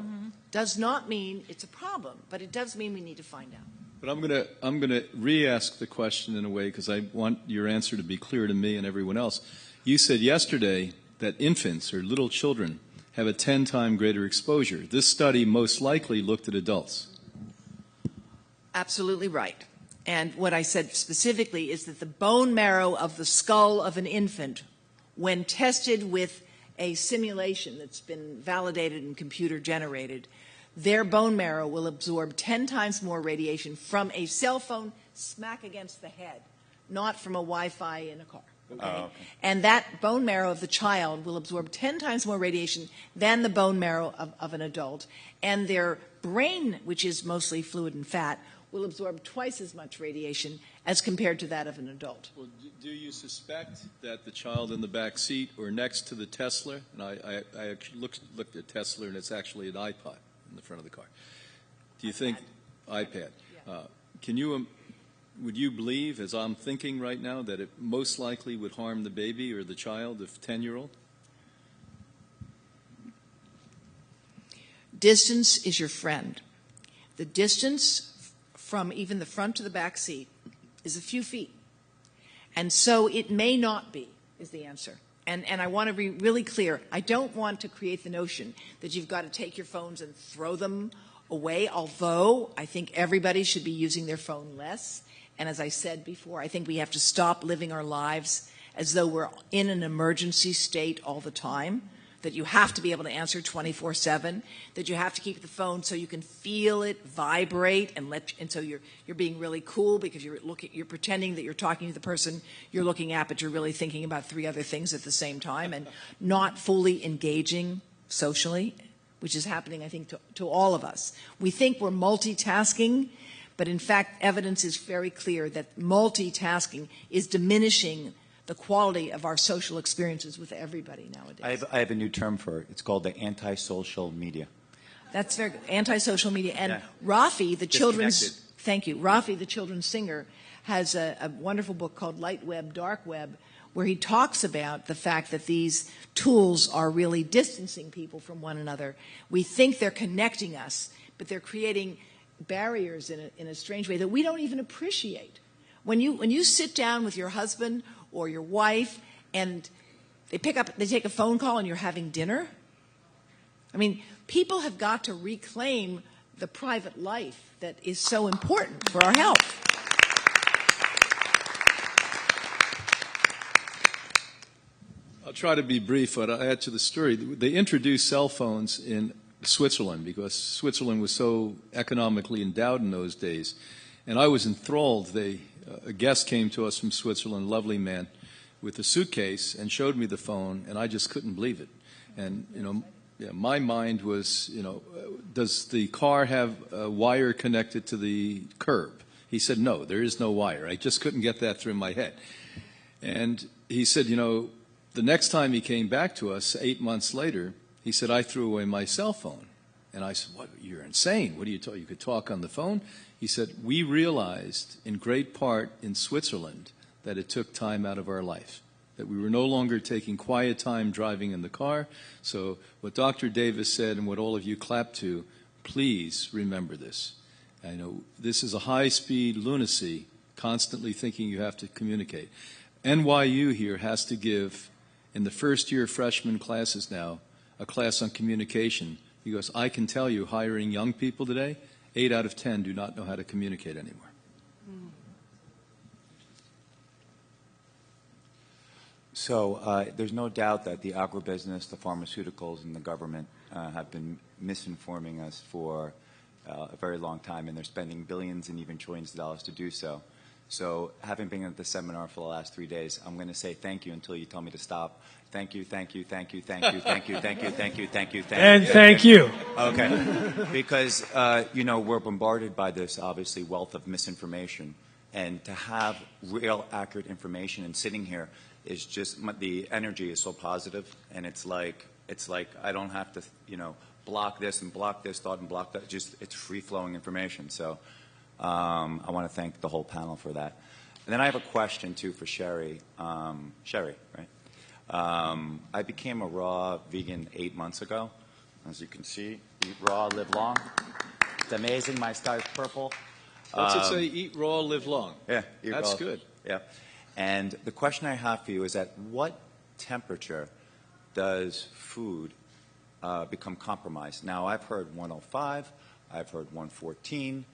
S4: does not mean it's a problem, but it does mean we need to find out.
S2: But I'm gonna re-ask the question in a way because I want your answer to be clear to me and everyone else. You said yesterday that infants or little children have a 10-time greater exposure. This study most likely looked at adults.
S4: Absolutely right. And what I said specifically is that the bone marrow of the skull of an infant, when tested with a simulation that's been validated and computer generated, their bone marrow will absorb 10 times more radiation from a cell phone smack against the head, not from a Wi-Fi in a car. Okay? Oh, okay. And that bone marrow of the child will absorb 10 times more radiation than the bone marrow of an adult. And their brain, which is mostly fluid and fat, will absorb twice as much radiation as compared to that of an adult.
S2: Well, do you suspect that the child in the back seat or next to the Tesla, and I actually looked at Tesla, and it's actually an iPod in the front of the car. Do you think iPad? Yeah. Would you believe, as I'm thinking right now, that it most likely would harm the baby or the child, the 10-year-old?
S4: Distance is your friend. The distance from even the front to the back seat is a few feet. And so it may not be, is the answer. And I want to be really clear. I don't want to create the notion that you've got to take your phones and throw them away, although I think everybody should be using their phone less. And as I said before, I think we have to stop living our lives as though we're in an emergency state all the time, that you have to be able to answer 24/7, that you have to keep the phone so you can feel it vibrate, and so you're being really cool because you're pretending that you're talking to the person you're looking at, but you're really thinking about 3 other things at the same time and not fully engaging socially, which is happening, I think, to all of us. We think we're multitasking, but in fact, evidence is very clear that multitasking is diminishing the quality of our social experiences with everybody nowadays.
S12: I have a new term for it. It's called the anti-social media.
S4: That's very good. Anti-social media. And yeah. Rafi, the children's singer, has a wonderful book called Light Web, Dark Web, where he talks about the fact that these tools are really distancing people from one another. We think they're connecting us, but they're creating barriers in a strange way that we don't even appreciate. When you sit down with your husband or your wife and they take a phone call and you're having dinner, I mean, people have got to reclaim the private life that is so important for our health.
S2: I'll try to be brief, but I'll add to the story. They introduced cell phones in Switzerland because Switzerland was so economically endowed in those days. And I was enthralled. A guest came to us from Switzerland, a lovely man, with a suitcase and showed me the phone, and I just couldn't believe it. And, my mind was, does the car have a wire connected to the curb? He said, no, there is no wire. I just couldn't get that through my head. And he said, the next time he came back to us, 8 months later, he said, I threw away my cell phone. And I said, what? You're insane. What are you talking? You could talk on the phone? He said, we realized in great part in Switzerland that it took time out of our life, that we were no longer taking quiet time driving in the car. So what Dr. Davis said and what all of you clapped to, please remember this. I know this is a high-speed lunacy, constantly thinking you have to communicate. NYU here has to give, in the first-year freshman classes now, a class on communication, because I can tell you, hiring young people today, 8 out of 10 do not know how to communicate anymore.
S12: So there's no doubt that the agribusiness, the pharmaceuticals, and the government have been misinforming us for a very long time, and they're spending billions and even trillions of dollars to do so. So having been at the seminar for the last 3 days, I'm going to say thank you until you tell me to stop. Thank you, thank you, thank you, thank you, thank you, thank you, thank you, thank you, thank you.
S7: And thank you.
S12: Okay. Because, we're bombarded by this, obviously, wealth of misinformation. And to have real, accurate information and sitting here is just, the energy is so positive, and it's like I don't have to, block this and block this thought and block that. Just, it's free-flowing information. So I want to thank the whole panel for that. And then I have a question, too, for Cherie. Cherie, right? I became a raw vegan 8 months ago. As you can see, eat raw, live long. It's amazing. My sky's purple.
S2: What's it say? Eat raw, live long.
S12: Yeah, eat
S2: That's
S12: raw.
S2: good.
S12: Yeah. And the question I have for you is at what temperature does food become compromised? Now, I've heard 105. I've heard 114.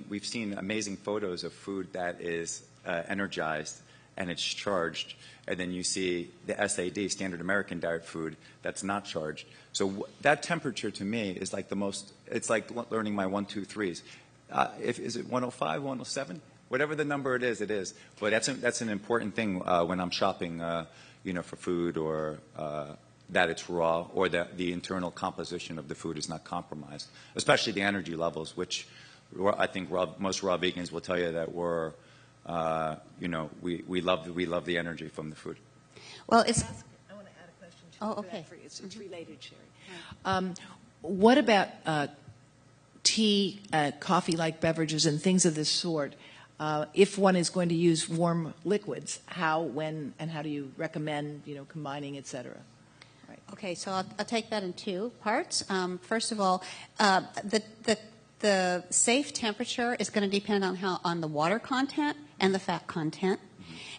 S12: We've seen amazing photos of food that is energized and it's charged, and then you see the SAD, standard American diet food, that's not charged. So that temperature to me is like it's like learning my 1, 2, 3s. Is it 105, 107? Whatever the number it is. But that's an important thing when I'm shopping, for food or that it's raw or that the internal composition of the food is not compromised, especially the energy levels, which I think most raw vegans will tell you that we're, we love the energy from the food.
S5: Well,
S4: I want to add a question to
S5: okay.
S4: It's related, Cherie. What about tea, coffee-like beverages, and things of this sort? If one is going to use warm liquids, how, when, and how do you recommend, combining, et cetera? Right.
S5: Okay, so I'll take that in two parts. First of all, the safe temperature is going to depend on the water content and the fat content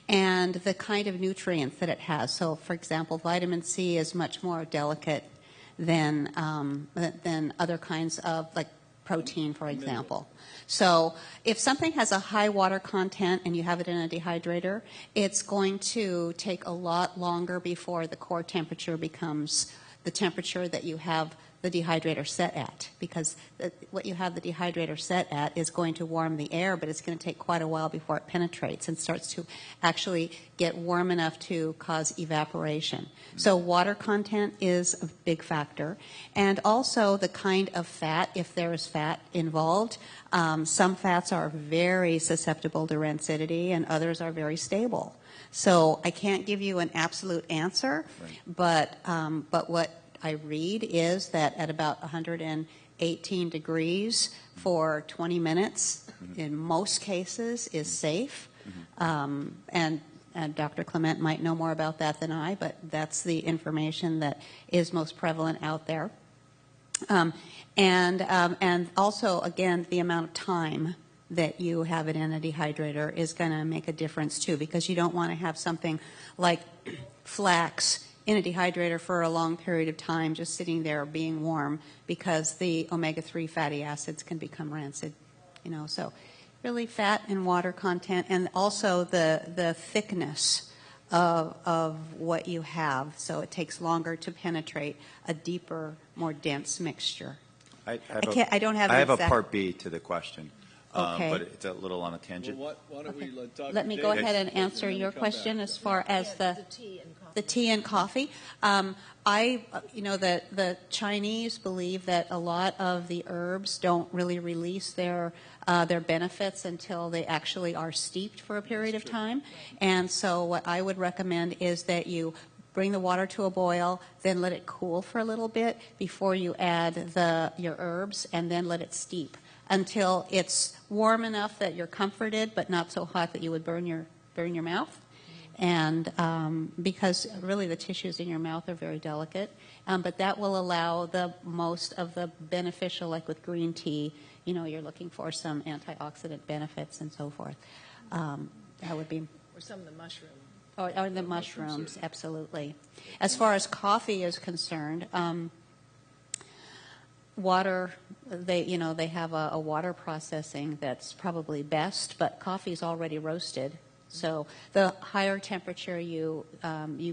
S5: and the kind of nutrients that it has. So, for example, vitamin C is much more delicate than other kinds of, like protein, for example. So if something has a high water content and you have it in a dehydrator, it's going to take a lot longer before the core temperature becomes the temperature that you have the dehydrator set at, because what you have the dehydrator set at is going to warm the air, but it's going to take quite a while before it penetrates and starts to actually get warm enough to cause evaporation. So water content is a big factor, and also the kind of fat, if there is fat involved. Some fats are very susceptible to rancidity and others are very stable. So I can't give you an absolute answer, right. But what I read is that at about 118 degrees for 20 minutes, in most cases, is safe. And Dr. Clement might know more about that than I, but that's the information that is most prevalent out there. And also, again, the amount of time that you have it in a dehydrator is going to make a difference too, because you don't want to have something like flax in a dehydrator for a long period of time just sitting there being warm, because the omega-3 fatty acids can become rancid. So really fat and water content, and also the thickness of what you have, so it takes longer to penetrate a deeper, more dense mixture.
S12: I
S5: have
S12: a part B to the question,
S5: okay.
S12: But it's a little on a tangent.
S2: Well, why don't we let Dr.
S5: Let me go ahead and answer your question as far as the tea and coffee. The Chinese believe that a lot of the herbs don't really release their benefits until they actually are steeped for a period of time. And so what I would recommend is that you bring the water to a boil, then let it cool for a little bit before you add your herbs, and then let it steep until it's warm enough that you're comforted, but not so hot that you would burn your mouth. And because really the tissues in your mouth are very delicate, but that will allow the most of the beneficial, like with green tea, you're looking for some antioxidant benefits and so forth. That would be...
S4: Or some of the mushrooms.
S5: Or the mushrooms, absolutely. As far as coffee is concerned, water, they have a water processing that's probably best, but coffee is already roasted. So the higher temperature you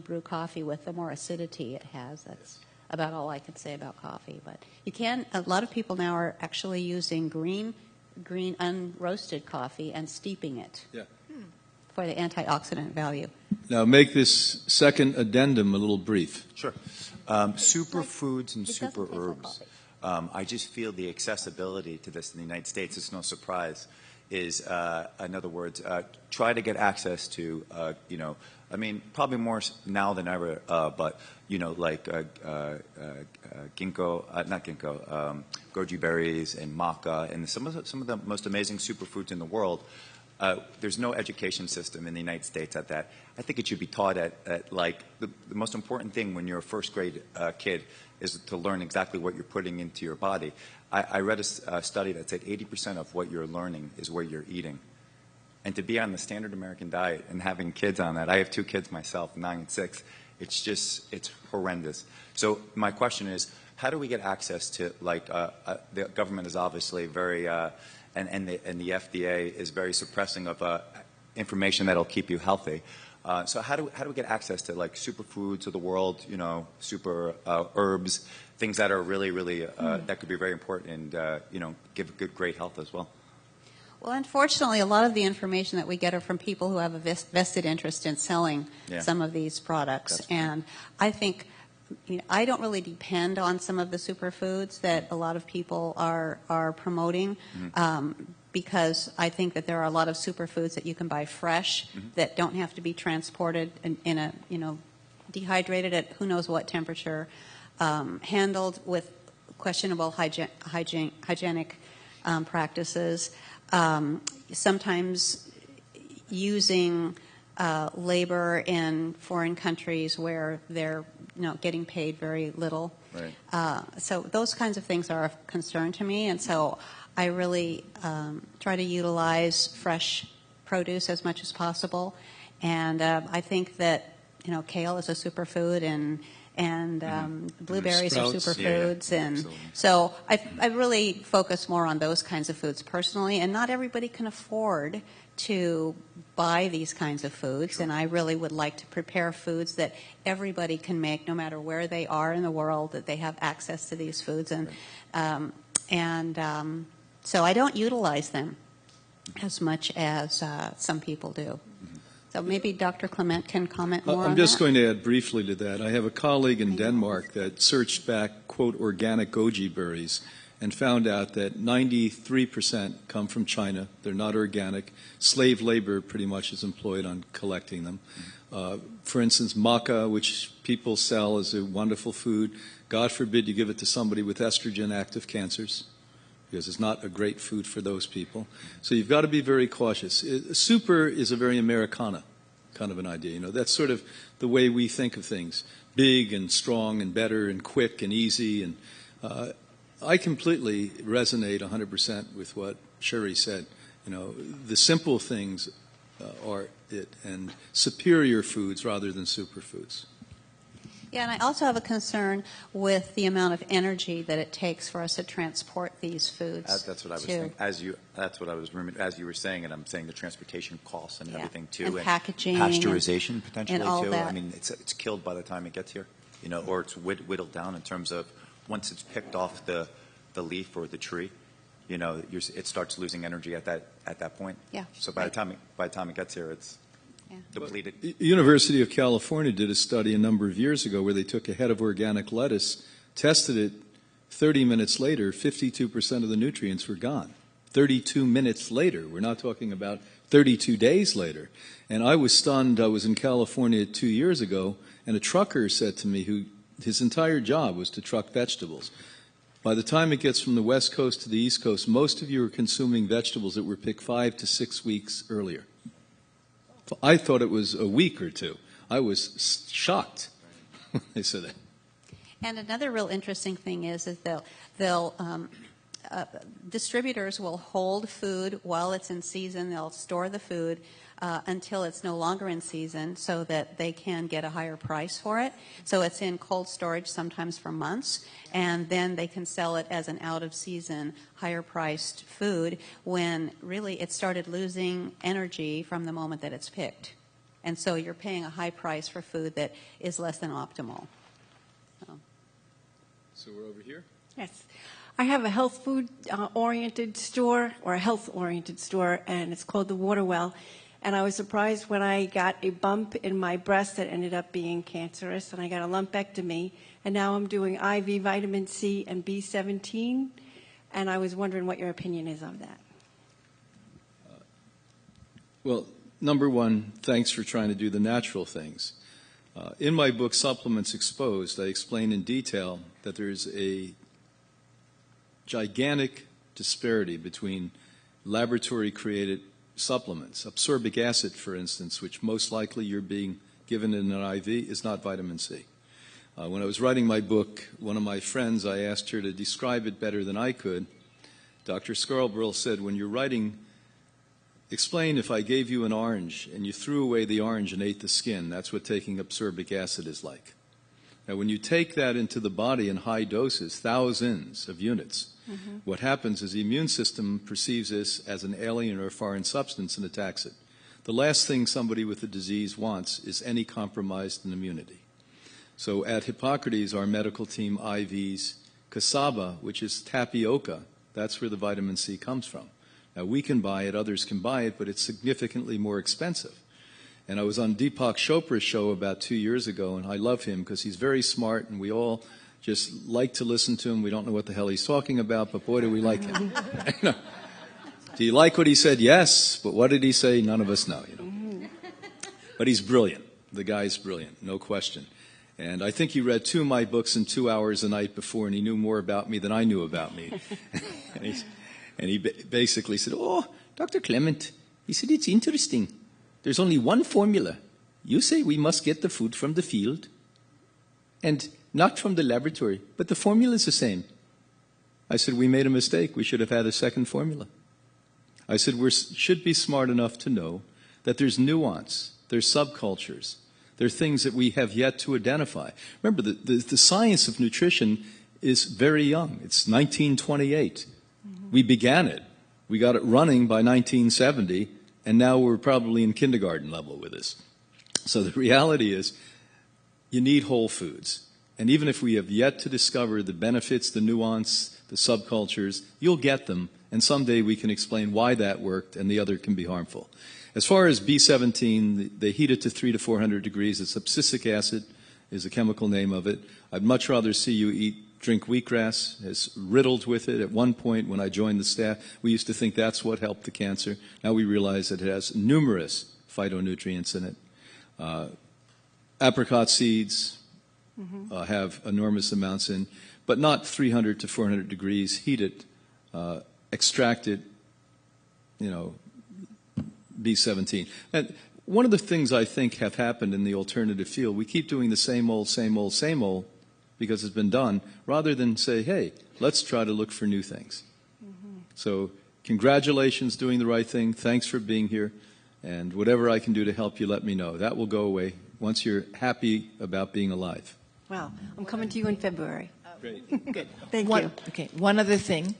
S5: brew coffee with, the more acidity it has. That's about all I can say about coffee. But you can. A lot of people now are actually using green unroasted coffee and steeping it for the antioxidant value.
S2: Now make this second addendum a little brief.
S12: Sure. Superfoods and super herbs. I just feel the accessibility to this in the United States, it's no surprise, is, in other words, try to get access to, I mean, probably more now than ever, but, like ginkgo, not ginkgo, goji berries and maca and some of the most amazing superfoods in the world. There's no education system in the United States at that. I think it should be taught at like, the most important thing when you're a first grade kid is to learn exactly what you're putting into your body. I read a study that said 80% of what you're learning is what you're eating. And to be on the standard American diet and having kids on that, I have 2 kids myself, 9 and 6, it's horrendous. So my question is, how do we get access to, like, the government is obviously very, and the FDA is very suppressing of information that'll keep you healthy. So how do we get access to, like, superfoods of the world, super herbs, things that are really, really, that could be very important and, give great health as well?
S5: Well, unfortunately, a lot of the information that we get are from people who have a vested interest in selling some of these products. And I think I don't really depend on some of the superfoods that a lot of people are promoting because I think that there are a lot of superfoods that you can buy fresh that don't have to be transported in a, dehydrated at who knows what temperature, handled with questionable hygienic practices. Sometimes using labor in foreign countries where they're getting paid very little.
S12: Right.
S5: So those kinds of things are of concern to me, and so I really try to utilize fresh produce as much as possible. And I think that kale is a superfood, and blueberries are superfoods, and so I really focus more on those kinds of foods personally. And not everybody can afford to buy these kinds of foods, and I really would like to prepare foods that everybody can make, no matter where they are in the world, that they have access to these foods, and so I don't utilize them as much as some people do. So maybe Dr. Clement can comment more on that.
S2: I'm just going to add briefly to that. I have a colleague in Denmark that searched back, quote, organic goji berries and found out that 93% come from China. They're not organic. Slave labor pretty much is employed on collecting them. For instance, maca, which people sell as a wonderful food, God forbid you give it to somebody with estrogen-active cancers, because it's not a great food for those people. So you've got to be very cautious. Super is a very Americana kind of an idea. That's sort of the way we think of things. Big and strong and better and quick and easy. And I completely resonate 100% with what Cherie said. The simple things are it, and superior foods rather than superfoods.
S5: Yeah, and I also have a concern with the amount of energy that it takes for us to transport these foods.
S12: That's what I was saying. As you were saying it, I'm saying the transportation costs and everything too,
S5: and packaging,
S12: pasteurization potentially
S5: and all
S12: too.
S5: that.
S12: I mean, it's killed by the time it gets here, or it's whittled down in terms of once it's picked off the leaf or the tree, it starts losing energy at that point.
S5: Yeah.
S12: So by the time it gets here, it's depleted.
S2: University of California did a study a number of years ago where they took a head of organic lettuce, tested it, 30 minutes later, 52% of the nutrients were gone. 32 minutes later. We're not talking about 32 days later. And I was stunned. I was in California 2 years ago, and a trucker said to me, his entire job was to truck vegetables. By the time it gets from the West Coast to the East Coast, most of you are consuming vegetables that were picked 5 to 6 weeks earlier. I thought it was a week or two. I was shocked when they said that.
S5: And another real interesting thing is that they'll distributors will hold food while it's in season. They'll store the food until it's no longer in season so that they can get a higher price for it. So it's in cold storage sometimes for months, and then they can sell it as an out-of-season, higher-priced food when really it started losing energy from the moment that it's picked. And so you're paying a high price for food that is less than optimal.
S2: So we're over here?
S13: Yes. I have a health food oriented store, or a health oriented store, and it's called the Water Well. And I was surprised when I got a bump in my breast that ended up being cancerous, and I got a lumpectomy. And now I'm doing IV vitamin C and B17, and I was wondering what your opinion is of that.
S2: Well, number one, thanks for trying to do the natural things. In my book, Supplements Exposed, I explain in detail that there's a gigantic disparity between laboratory-created supplements. Absorbic acid, for instance, which most likely you're being given in an IV, is not vitamin C. When I was writing my book, one of my friends, I asked her to describe it better than I could. Dr. Scarborough said, when you're writing, explain if I gave you an orange and you threw away the orange and ate the skin, that's what taking absorbic acid is like. Now, when you take that into the body in high doses, thousands of units, what happens is the immune system perceives this as an alien or foreign substance and attacks it. The last thing somebody with a disease wants is any compromise in immunity. So at Hippocrates, our medical team IVs cassava, which is tapioca. That's where the vitamin C comes from. Now, we can buy it, others can buy it, but it's significantly more expensive. And I was on Deepak Chopra's show about 2 years ago, and I love him because he's very smart, and we all just like to listen to him. We don't know what the hell he's talking about, but boy, do we like him. Do you like what he said? Yes, but what did he say? None of us know. But he's brilliant. The guy's brilliant, no question. And I think he read 2 of my books in 2 hours a night before, and he knew more about me than I knew about me. And he basically said, "Oh, Dr. Clement," he said, "it's interesting. There's only one formula. You say we must get the food from the field and not from the laboratory, but the formula is the same." I said, "We made a mistake. We should have had a second formula." I said, we should be smart enough to know that there's nuance, there's subcultures, there are things that we have yet to identify. Remember, the science of nutrition is very young. It's 1928. We began it. We got it running by 1970, and now we're probably in kindergarten level with this. So the reality is you need whole foods. And even if we have yet to discover the benefits, the nuance, the subcultures, you'll get them, and someday we can explain why that worked and the other can be harmful. As far as B17, they heat it to 300 to 400 degrees. It's abscisic acid is the chemical name of it. I'd much rather see you drink wheatgrass. It's riddled with it. At one point when I joined the staff, we used to think that's what helped the cancer. Now we realize that it has numerous phytonutrients in it. Apricot seeds have enormous amounts in, but not 300 to 400 degrees. Heat it, extract it, B17. And one of the things I think have happened in the alternative field, we keep doing the same old, because it's been done, rather than say, hey, let's try to look for new things. So congratulations, doing the right thing. Thanks for being here. And whatever I can do to help you, let me know. That will go away once you're happy about being alive.
S13: Wow. I'm coming to you in February.
S2: Great.
S4: Good.
S13: Thank you.
S4: Okay, one other thing.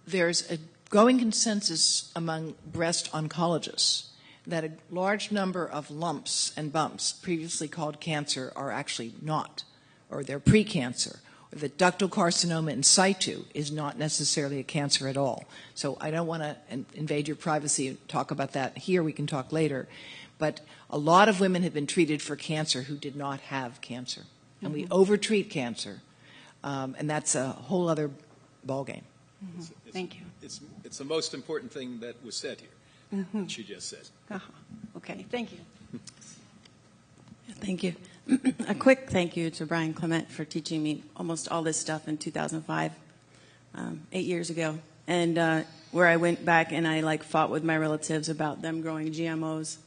S4: There's a growing consensus among breast oncologists that a large number of lumps and bumps previously called cancer are actually not, or they're precancer, or that ductal carcinoma in situ is not necessarily a cancer at all. So I don't want to invade your privacy and talk about that here. We can talk later. But a lot of women have been treated for cancer who did not have cancer. And we overtreat cancer, and that's a whole other ballgame.
S13: Thank you.
S2: It's the most important thing that was said here, that she just said.
S13: Okay, thank you.
S14: Thank you. A quick thank you to Brian Clement for teaching me almost all this stuff in 2005, 8 years ago. And where I went back and I fought with my relatives about them growing GMOs,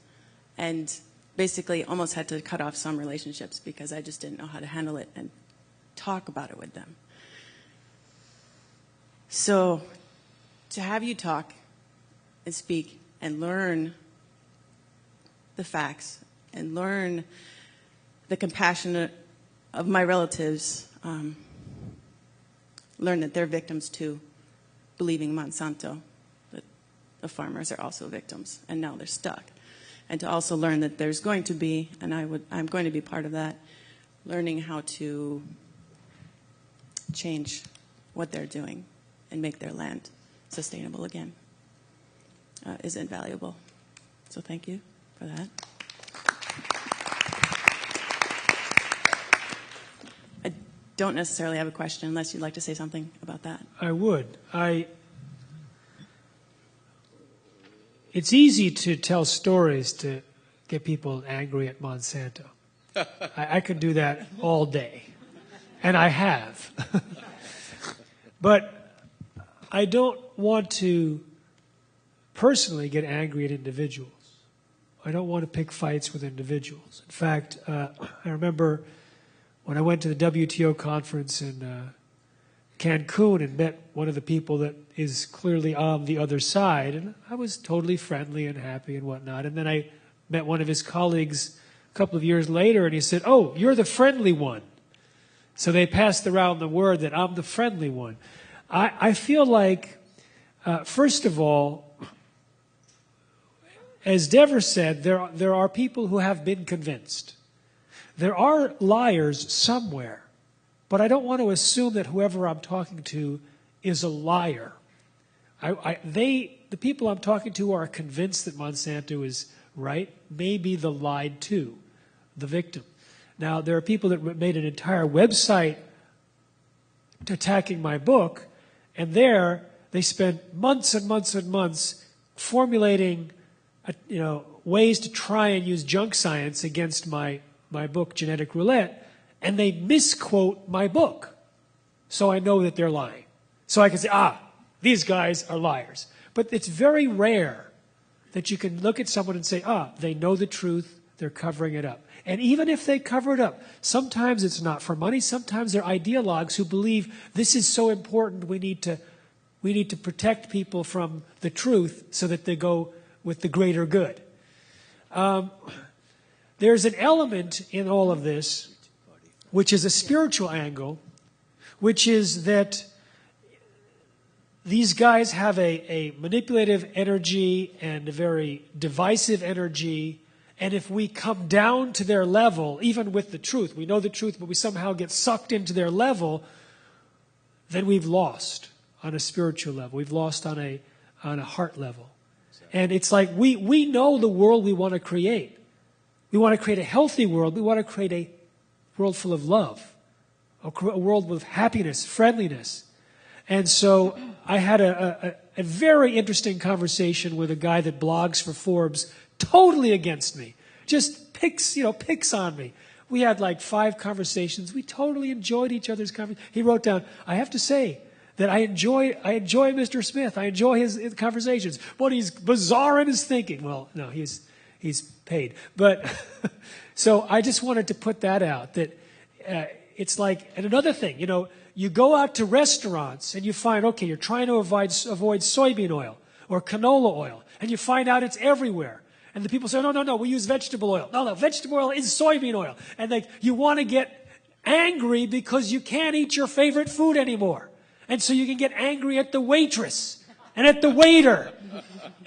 S14: and basically almost had to cut off some relationships because I just didn't know how to handle it and talk about it with them. So to have you talk and speak and learn the facts and learn the compassion of my relatives, learn that they're victims too, believing Monsanto, that the farmers are also victims, and now they're stuck. And to also learn that there's going to be, and I'm going to be part of that, learning how to change what they're doing and make their land sustainable again is invaluable. So thank you for that. I don't necessarily have a question unless you'd like to say something about that.
S7: I would. It's easy to tell stories to get people angry at Monsanto. I could do that all day, and I have. But I don't want to personally get angry at individuals. I don't want to pick fights with individuals. In fact, I remember when I went to the WTO conference in Cancun and met one of the people that is clearly on the other side, and I was totally friendly and happy and whatnot. And then I met one of his colleagues a couple of years later, and he said, "Oh, you're the friendly one." So they passed around the word that I'm the friendly one. I feel like, first of all, as Devra said, there are people who have been convinced. There are liars somewhere, but I don't want to assume that whoever I'm talking to is a liar. The people I'm talking to are convinced that Monsanto is right, maybe the lied to, the victim. Now, there are people that made an entire website attacking my book, and there they spent months and months and months formulating ways to try and use junk science against my book, Genetic Roulette, and they misquote my book. So I know that they're lying. So I can say, these guys are liars. But it's very rare that you can look at someone and say, they know the truth, they're covering it up. And even if they cover it up, sometimes it's not for money, sometimes they're ideologues who believe this is so important, we need to protect people from the truth so that they go with the greater good. There's an element in all of this, which is a spiritual angle, which is that these guys have a manipulative energy and a very divisive energy, and if we come down to their level, even with the truth, we know the truth, but we somehow get sucked into their level, then we've lost on a spiritual level. We've lost on a heart level. And it's like we know the world we want to create. We want to create a healthy world. We want to create a world full of love, a world with happiness, friendliness. And so I had a very interesting conversation with a guy that blogs for Forbes, totally against me, just picks on me. We had like 5 conversations. We totally enjoyed each other's conversations. He wrote down, I have to say that I enjoy Mr. Smith. I enjoy his conversations, but he's bizarre in his thinking. Well, no, he's paid. But so I just wanted to put that out, that it's like, and another thing, you go out to restaurants and you find, okay, you're trying to avoid soybean oil or canola oil, and you find out it's everywhere. And the people say, no, we use vegetable oil. No, vegetable oil is soybean oil. And you want to get angry because you can't eat your favorite food anymore. And so you can get angry at the waitress and at the waiter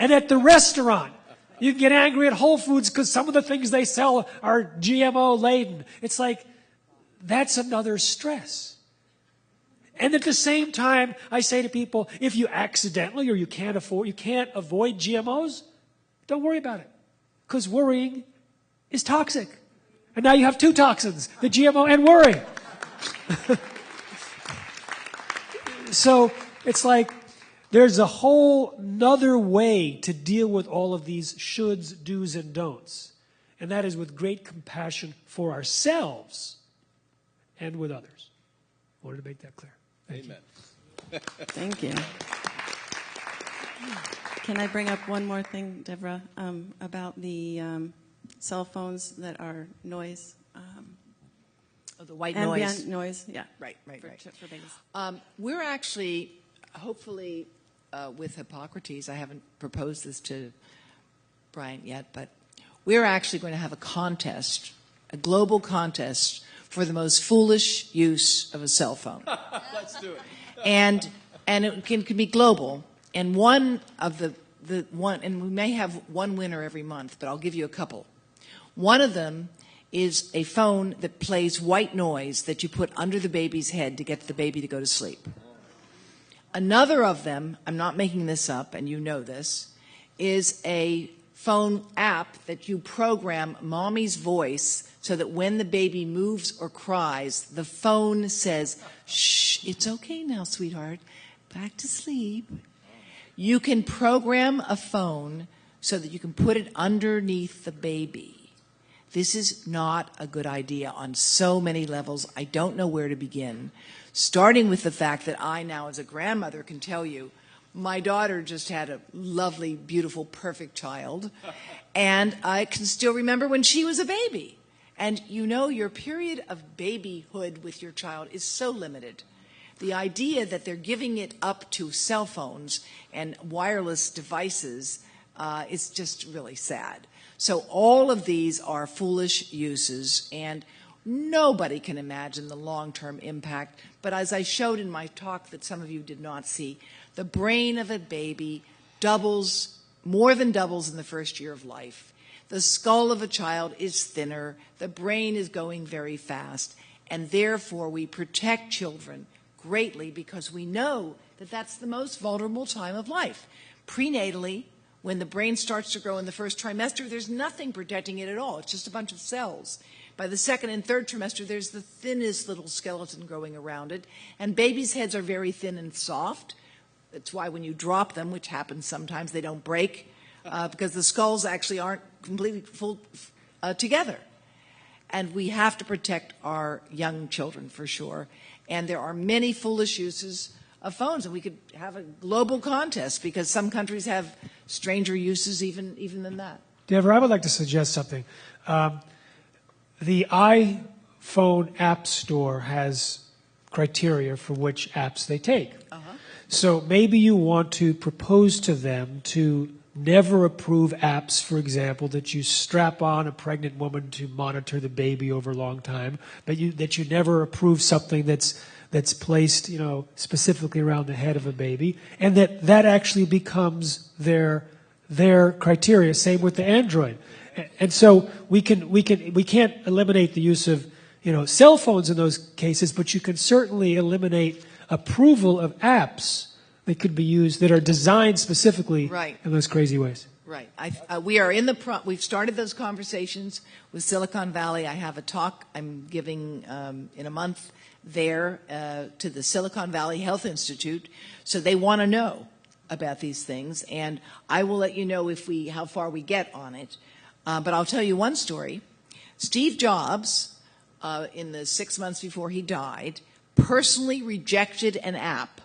S7: and at the restaurant. You can get angry at Whole Foods because some of the things they sell are GMO laden. It's like, that's another stress. And at the same time, I say to people, if you accidentally or you can't avoid GMOs, don't worry about it. Because worrying is toxic. And now you have 2 toxins, the GMO and worry. So it's like there's a whole nother way to deal with all of these shoulds, do's, and don'ts. And that is with great compassion for ourselves and with others. I wanted to make that clear.
S2: Amen.
S14: Thank you. Can I bring up one more thing, Devra, about the cell phones that are noise?
S4: The white
S14: ambient
S4: noise.
S14: noise, yeah.
S4: Right.
S14: For babies.
S4: We're actually hopefully with Hippocrates, I haven't proposed this to Bryant yet, but we're actually going to have a contest, a global contest for the most foolish use of a cell phone.
S2: Let's do it.
S4: And it can be global. And one of the one, and we may have one winner every month, but I'll give you a couple. One of them is a phone that plays white noise that you put under the baby's head to get the baby to go to sleep. Another of them, I'm not making this up, and you know this, is a phone app that you program mommy's voice so that when the baby moves or cries, the phone says, "Shh, it's okay now, sweetheart. Back to sleep." You can program a phone so that you can put it underneath the baby. This is not a good idea on so many levels. I don't know where to begin. Starting with the fact that I now, as a grandmother, can tell you, my daughter just had a lovely, beautiful, perfect child. And I can still remember when she was a baby. And you know, your period of babyhood with your child is so limited. The idea that they're giving it up to cell phones and wireless devices is just really sad. So all of these are foolish uses, and nobody can imagine the long-term impact. But as I showed in my talk that some of you did not see, the brain of a baby doubles, more than doubles in the first year of life. The skull of a child is thinner. The brain is going very fast. And therefore, we protect children greatly because we know that that's the most vulnerable time of life. Prenatally, when the brain starts to grow in the first trimester, there's nothing protecting it at all. It's just a bunch of cells. By the second and third trimester, there's the thinnest little skeleton growing around it. And babies' heads are very thin and soft. That's why when you drop them, which happens sometimes, they don't break because the skulls actually aren't completely full together. And we have to protect our young children for sure. And there are many foolish uses of phones, and we could have a global contest because some countries have stranger uses even than that.
S7: Devra, I would like to suggest something. The iPhone App Store has criteria for which apps they take. So maybe you want to propose to them to never approve apps, for example, that you strap on a pregnant woman to monitor the baby over a long time, but that you never approve something that's placed, specifically around the head of a baby, and that actually becomes their criteria. Same with the Android. And so we can't eliminate the use of cell phones in those cases, but you can certainly eliminate approval of apps that could be used that are designed specifically in those crazy ways.
S4: Right. We are we've started those conversations with Silicon Valley. I have a talk I'm giving in a month there to the Silicon Valley Health Institute, so they want to know about these things, and I will let you know how far we get on it. But I'll tell you one story. Steve Jobs, in the 6 months before he died, personally rejected an app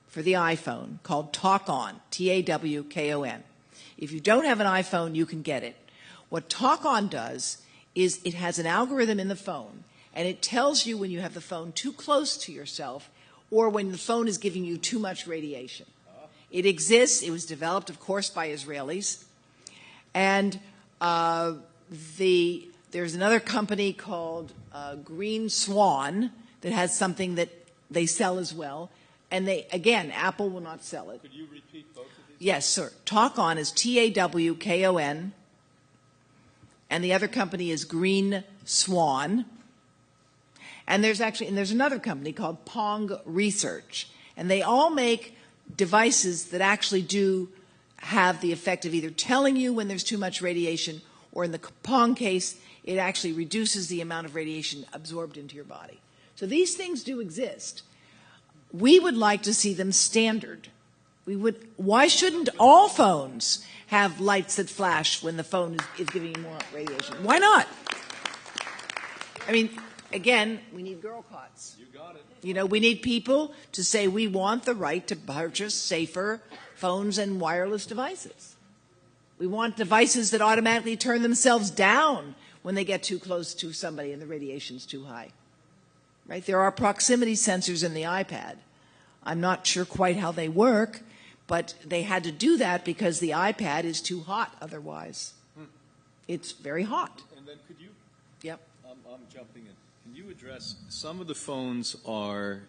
S4: for the iPhone called TalkOn, T-A-W-K-O-N. If you don't have an iPhone, you can get it. What TalkOn does is it has an algorithm in the phone, and it tells you when you have the phone too close to yourself or when the phone is giving you too much radiation. It exists. It was developed, of course, by Israelis. And there's another company called Green Swan that has something that they sell as well. And Apple will not sell it.
S2: Could you repeat both of these?
S4: Yes, sir. TalkOn is T-A-W-K-O-N. And the other company is Green Swan. And there's another company called Pong Research. And they all make devices that actually do have the effect of either telling you when there's too much radiation, or in the Pong case, it actually reduces the amount of radiation absorbed into your body. So these things do exist. We would like to see them standard. Why shouldn't all phones have lights that flash when the phone is giving you more radiation? Why not? I mean, again, we need girl cots.
S2: You got it.
S4: We need people to say we want the right to purchase safer phones and wireless devices. We want devices that automatically turn themselves down when they get too close to somebody and the radiation's too high. Right? There are proximity sensors in the iPad. I'm not sure quite how they work, but they had to do that because the iPad is too hot otherwise. It's very hot.
S2: And then could you?
S4: Yep.
S2: I'm jumping in. Can you address, some of the phones are,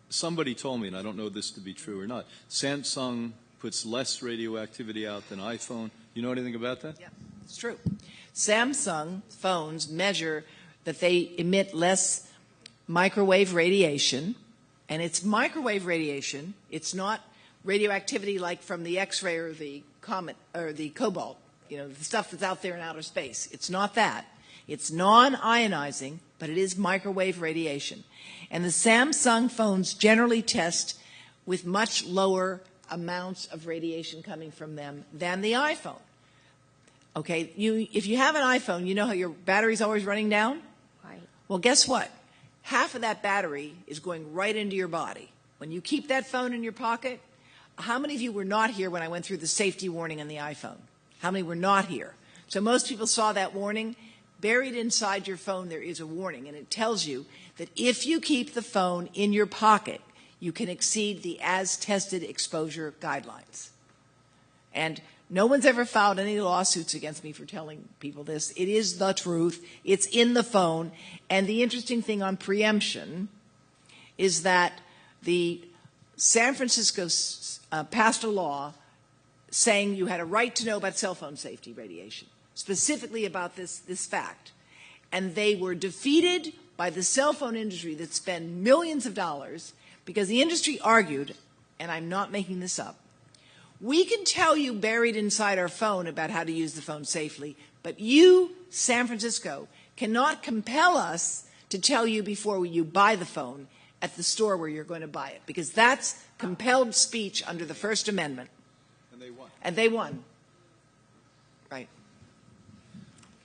S2: somebody told me, and I don't know this to be true or not, Samsung puts less radioactivity out than iPhone. You know anything about that?
S4: Yeah, it's true. Samsung phones measure that they emit less microwave radiation, and it's microwave radiation. It's not radioactivity like from the X-ray or the comet or the cobalt, the stuff that's out there in outer space. It's not that. It's non-ionizing, but it is microwave radiation. And the Samsung phones generally test with much lower amounts of radiation coming from them than the iPhone. Okay, if you have an iPhone, you know how your battery's always running down?
S15: Right.
S4: Well, guess what? Half of that battery is going right into your body. When you keep that phone in your pocket, how many of you were not here when I went through the safety warning on the iPhone? How many were not here? So most people saw that warning. Buried inside your phone, there is a warning, and it tells you that if you keep the phone in your pocket, you can exceed the as-tested exposure guidelines. And no one's ever filed any lawsuits against me for telling people this. It is the truth. It's in the phone. And the interesting thing on preemption is that the San Francisco passed a law saying you had a right to know about cell phone safety radiation, specifically about this fact. And they were defeated by the cell phone industry that spent millions of dollars because the industry argued, and I'm not making this up, we can tell you buried inside our phone about how to use the phone safely, but you, San Francisco, cannot compel us to tell you before you buy the phone at the store where you're going to buy it, because that's compelled speech under the First Amendment.
S2: And they won.
S4: And they won. Right.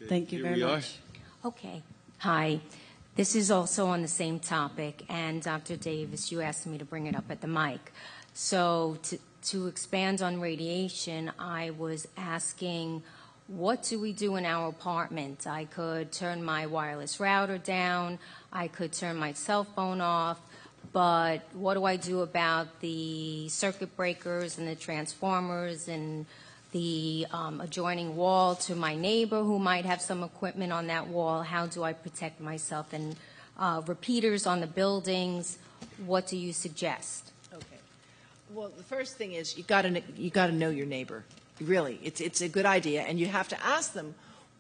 S2: Okay,
S14: Thank you very much.
S15: Okay. Hi. This is also on the same topic, and Dr. Davis, you asked me to bring it up at the mic. So to expand on radiation, I was asking, what do we do in our apartment? I could turn my wireless router down. I could turn my cell phone off. But what do I do about the circuit breakers and the transformers and the adjoining wall to my neighbor who might have some equipment on that wall? How do I protect myself? And repeaters on the buildings, what do you suggest?
S4: Okay. Well, the first thing is you got to know your neighbor. Really, it's a good idea, and you have to ask them,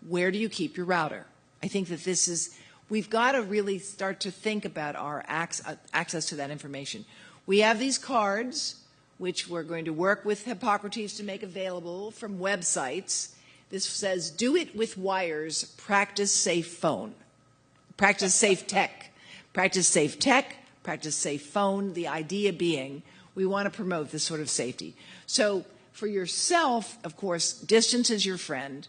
S4: where do you keep your router? I think that we've got to really start to think about our access to that information. We have these cards, which we're going to work with Hippocrates to make available from websites. This says, do it with wires, practice safe phone. Practice safe tech. Practice safe tech, practice safe phone, the idea being we want to promote this sort of safety. So for yourself, of course, distance is your friend,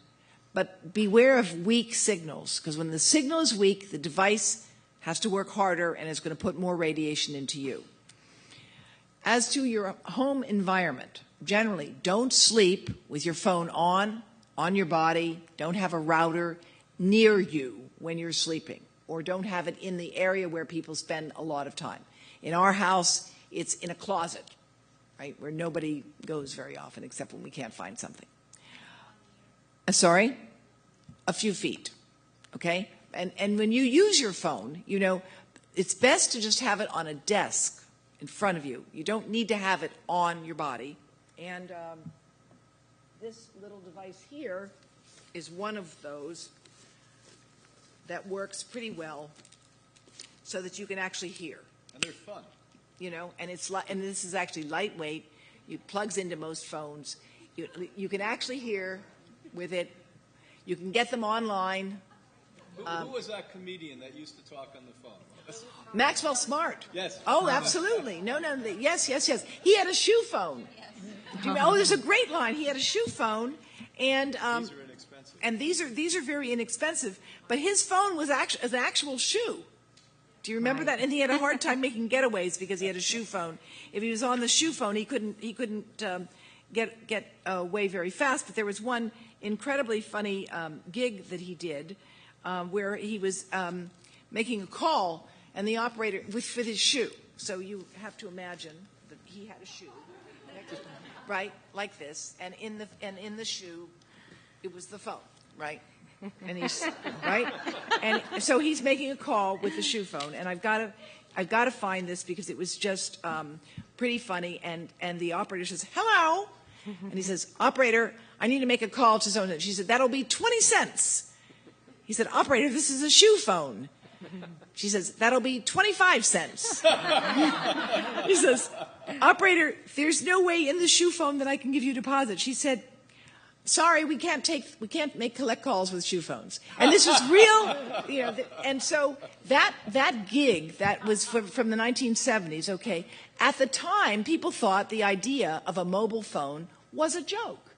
S4: but beware of weak signals, because when the signal is weak, the device has to work harder and is going to put more radiation into you. As to your home environment, generally, don't sleep with your phone on your body. Don't have a router near you when you're sleeping, or don't have it in the area where people spend a lot of time. In our house, it's in a closet, right, where nobody goes very often except when we can't find something. Sorry? A few feet, okay? And when you use your phone, it's best to just have it on a desk in front of you. You don't need to have it on your body. And this little device here is one of those that works pretty well so that you can actually hear.
S2: And they're fun.
S4: And this is actually lightweight. It plugs into most phones. You can actually hear with it. You can get them online.
S2: Who was that comedian that used to talk on the phone?
S4: Maxwell Smart.
S2: Yes.
S4: Oh, absolutely. No. Yes. He had a shoe phone. There's a great line. He had a shoe phone, and
S2: these are inexpensive.
S4: And these are very inexpensive. But his phone was an actual shoe. Do you remember that? And he had a hard time making getaways because he had a shoe phone. If he was on the shoe phone, he couldn't get away very fast. But there was one incredibly funny gig that he did where he was making a call, and the operator with his shoe, So you have to imagine that he had a shoe, right, like this, and in the shoe, it was the phone, right? And he's right, and so he's making a call with the shoe phone, and I've got to find this because it was just pretty funny. And the operator says, "Hello," and he says, "Operator, I need to make a call to someone." She said, "That'll be 20 cents." He said, "Operator, this is a shoe phone." She says, "That'll be 25 cents." He says, "Operator, there's no way in the shoe phone that I can give you a deposit." She said, "Sorry, we can't make collect calls with shoe phones." And this was real, and so that gig that was from the 1970s, okay, at the time, people thought the idea of a mobile phone was a joke.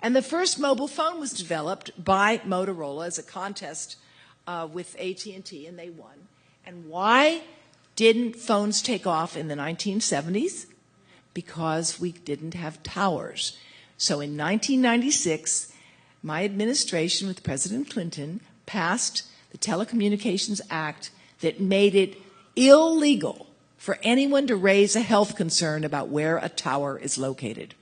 S4: And the first mobile phone was developed by Motorola as a contest with AT&T, and they won. And why didn't phones take off in the 1970s? Because we didn't have towers. So in 1996, my administration with President Clinton passed the Telecommunications Act that made it illegal for anyone to raise a health concern about where a tower is located.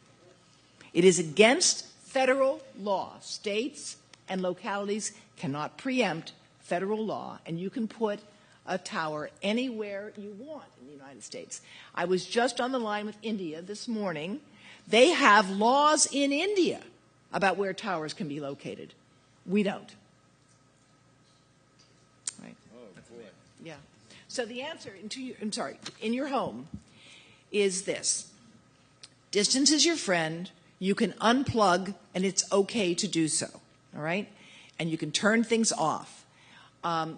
S4: It is against federal law. States and localities cannot preempt federal law, and you can put a tower anywhere you want in the United States. I was just on the line with India this morning. They have laws in India about where towers can be located. We don't. Right?
S2: Oh, boy.
S4: Yeah. So the answer in your home is this. Distance is your friend. You can unplug, and it's okay to do so. All right? And you can turn things off.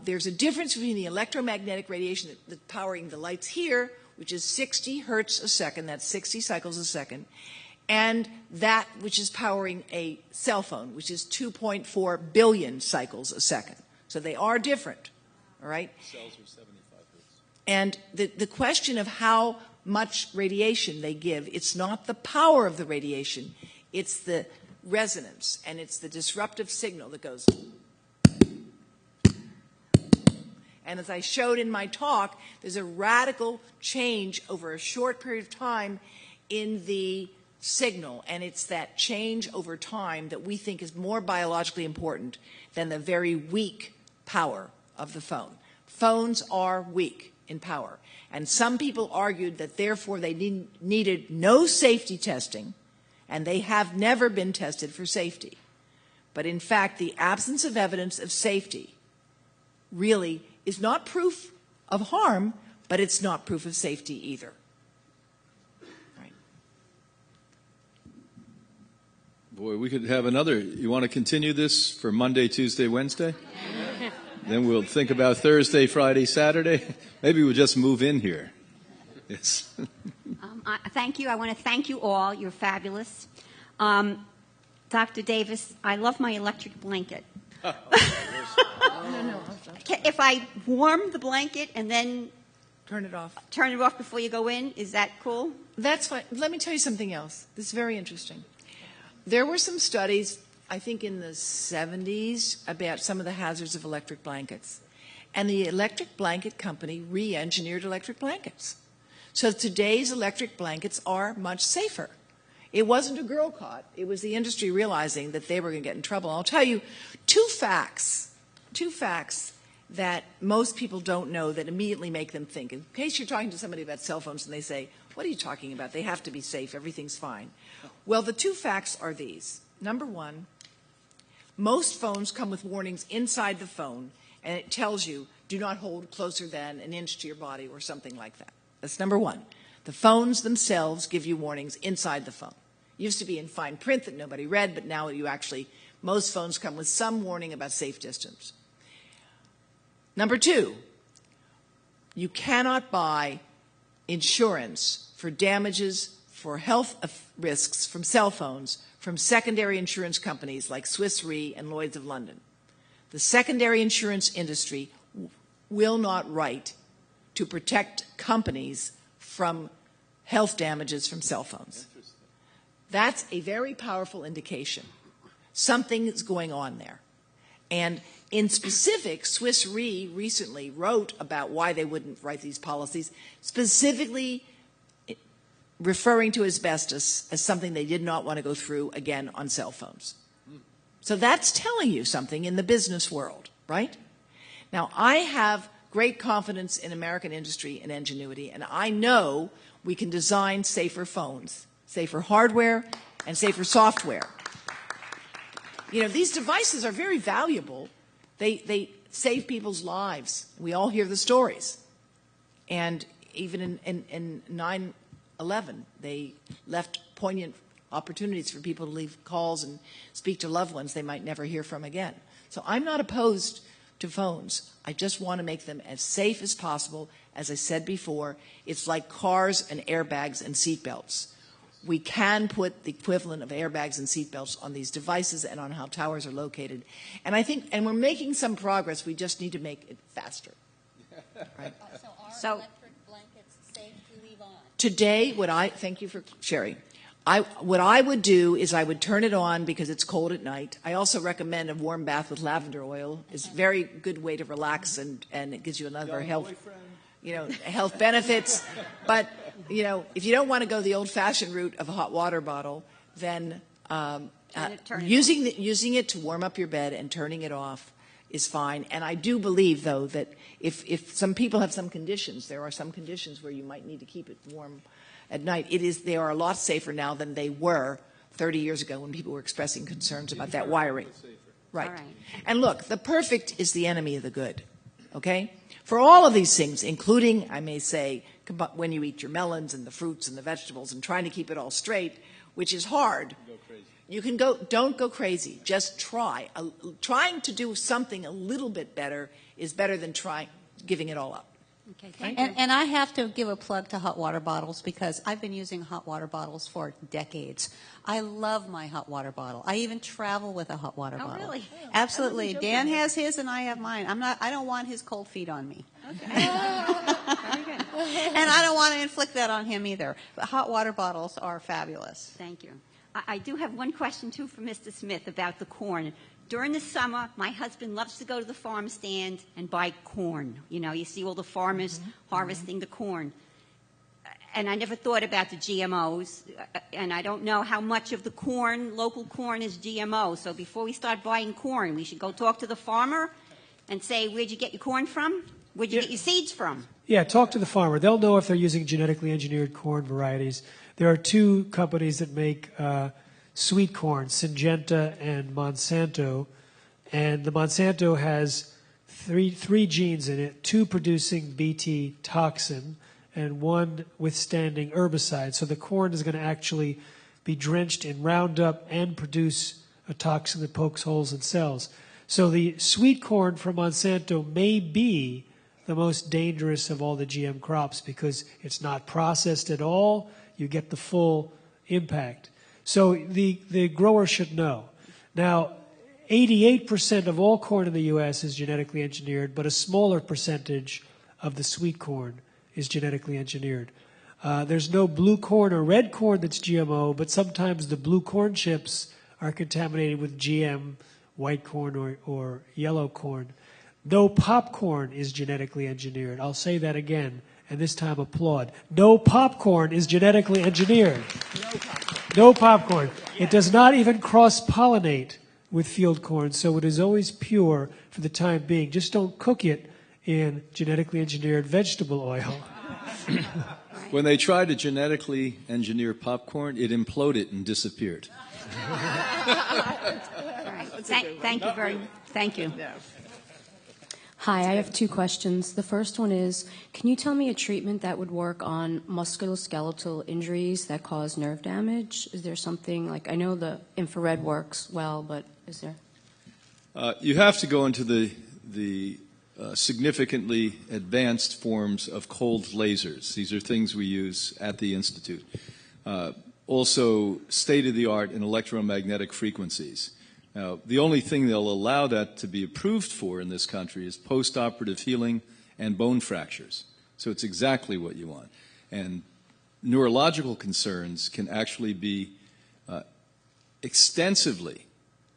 S4: There's a difference between the electromagnetic radiation that's powering the lights here, which is 60 hertz a second, that's 60 cycles a second, and that which is powering a cell phone, which is 2.4 billion cycles a second. So they are different, all right?
S2: Cells are 75 hertz.
S4: And the question of how much radiation they give, it's not the power of the radiation, it's the resonance, and it's the disruptive signal that goes. And as I showed in my talk, there's a radical change over a short period of time in the signal, and it's that change over time that we think is more biologically important than the very weak power of the phone. Phones are weak in power, and some people argued that therefore they needed no safety testing, and they have never been tested for safety. But in fact, the absence of evidence of safety really is not proof of harm, but it's not proof of safety either. Right.
S2: Boy, we could have another. You want to continue this for Monday, Tuesday, Wednesday? Then we'll think about Thursday, Friday, Saturday. Maybe we'll just move in here. Yes.
S16: Thank you. I want to thank you all. You're fabulous. Dr. Davis, I love my electric blanket.
S4: No.
S16: If I warm the blanket and then
S4: turn it off
S16: before you go in, is that cool?
S4: That's fine. Let me tell you something else. This is very interesting. There were some studies, I think in the 70s, about some of the hazards of electric blankets. And the electric blanket company re-engineered electric blankets. So today's electric blankets are much safer. It wasn't a girl caught. It was the industry realizing that they were going to get in trouble. I'll tell you two facts that most people don't know that immediately make them think. In case you're talking to somebody about cell phones and they say, "What are you talking about? They have to be safe. Everything's fine." Well, the two facts are these. Number one, most phones come with warnings inside the phone, and it tells you, do not hold closer than an inch to your body or something like that. That's number one. The phones themselves give you warnings inside the phone. It used to be in fine print that nobody read, but now most phones come with some warning about safe distance. Number two, you cannot buy insurance for damages for health risks from cell phones from secondary insurance companies like Swiss Re and Lloyd's of London. The secondary insurance industry will not write to protect companies from health damages from cell phones. That's a very powerful indication. Something is going on there. And in specific, Swiss Re recently wrote about why they wouldn't write these policies, specifically referring to asbestos as something they did not want to go through again on cell phones. So that's telling you something in the business world, right? Now, I have great confidence in American industry and ingenuity, and I know we can design safer phones, safer hardware, and safer software. You know, these devices are very valuable. They save people's lives. We all hear the stories. And even in 9/11, they left poignant opportunities for people to leave calls and speak to loved ones they might never hear from again. So I'm not opposed to phones. I just want to make them as safe as possible. As I said before, it's like cars and airbags and seatbelts. We can put the equivalent of airbags and seatbelts on these devices and on how towers are located. And I think, and we're making some progress, we just need to make it faster. Right?
S16: So
S5: electric blankets safe to leave on?
S4: Today, thank you for Cherie. What I would do is I would turn it on because it's cold at night. I also recommend a warm bath with lavender oil. It's a very good way to relax, and it gives you another health benefits. But, if you don't want to go the old-fashioned route of a hot water bottle, then using it to warm up your bed and turning it off is fine. And I do believe, though, that if some people have some conditions, there are some conditions where you might need to keep it warm at night. They are a lot safer now than they were 30 years ago when people were expressing concerns about that wiring. Right. And look, the perfect is the enemy of the good, okay? For all of these things, including, I may say, when you eat your melons and the fruits and the vegetables and trying to keep it all straight, which is hard, don't go crazy. Just try. Trying to do something a little bit better is better than giving it all up.
S5: Okay, thank you. And I have to give a plug to hot water bottles because I've been using hot water bottles for decades. I love my hot water bottle. I even travel with a hot water bottle.
S16: Really?
S5: Absolutely. Dan has his and I have mine. I don't want his cold feet on me.
S16: Okay. Very good.
S5: And I don't want to inflict that on him either. But hot water bottles are fabulous.
S16: Thank you. I do have one question, too, for Mr. Smith about the corn. During the summer, my husband loves to go to the farm stand and buy corn. You see all the farmers harvesting the corn. And I never thought about the GMOs, and I don't know how much of the local corn is GMO. So before we start buying corn, we should go talk to the farmer and say, where'd you get your corn from? Where'd you get your seeds from?
S7: Yeah, talk to the farmer. They'll know if they're using genetically engineered corn varieties. There are two companies that make sweet corn, Syngenta and Monsanto, and the Monsanto has three genes in it, two producing Bt toxin and one withstanding herbicide. So the corn is going to actually be drenched in Roundup and produce a toxin that pokes holes in cells. So the sweet corn from Monsanto may be the most dangerous of all the GM crops because it's not processed at all. You get the full impact. So the grower should know. Now, 88% of all corn in the U.S. is genetically engineered, but a smaller percentage of the sweet corn is genetically engineered. There's no blue corn or red corn that's GMO, but sometimes the blue corn chips are contaminated with GM white corn or yellow corn. No popcorn is genetically engineered. I'll say that again, and this time applaud. No popcorn is genetically engineered. No popcorn. It does not even cross-pollinate with field corn, so it is always pure for the time being. Just don't cook it in genetically engineered vegetable oil.
S2: When they tried to genetically engineer popcorn, it imploded and disappeared.
S16: Thank you very much. Thank you.
S17: Hi, I have two questions. The first one is, can you tell me a treatment that would work on musculoskeletal injuries that cause nerve damage? Is there something, I know the infrared works well, but is there?
S2: You have to go into the significantly advanced forms of cold lasers. These are things we use at the Institute. Also, state-of-the-art in electromagnetic frequencies. Now, the only thing they'll allow that to be approved for in this country is post-operative healing and bone fractures. So it's exactly what you want. And neurological concerns can actually be extensively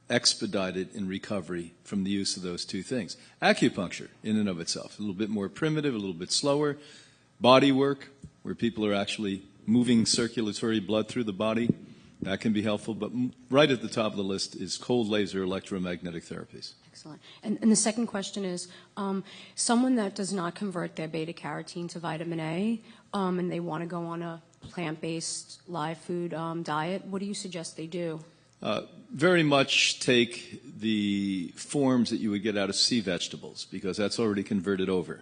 S2: expedited in recovery from the use of those two things. Acupuncture, in and of itself, a little bit more primitive, a little bit slower. Body work, where people are actually moving circulatory blood through the body, that can be helpful. But right at the top of the list is cold laser electromagnetic therapies.
S17: Excellent. And the second question is, someone that does not convert their beta-carotene to vitamin A, and they want to go on a plant-based live food diet, what do you suggest they do?
S2: Very much take the forms that you would get out of sea vegetables, because that's already converted over.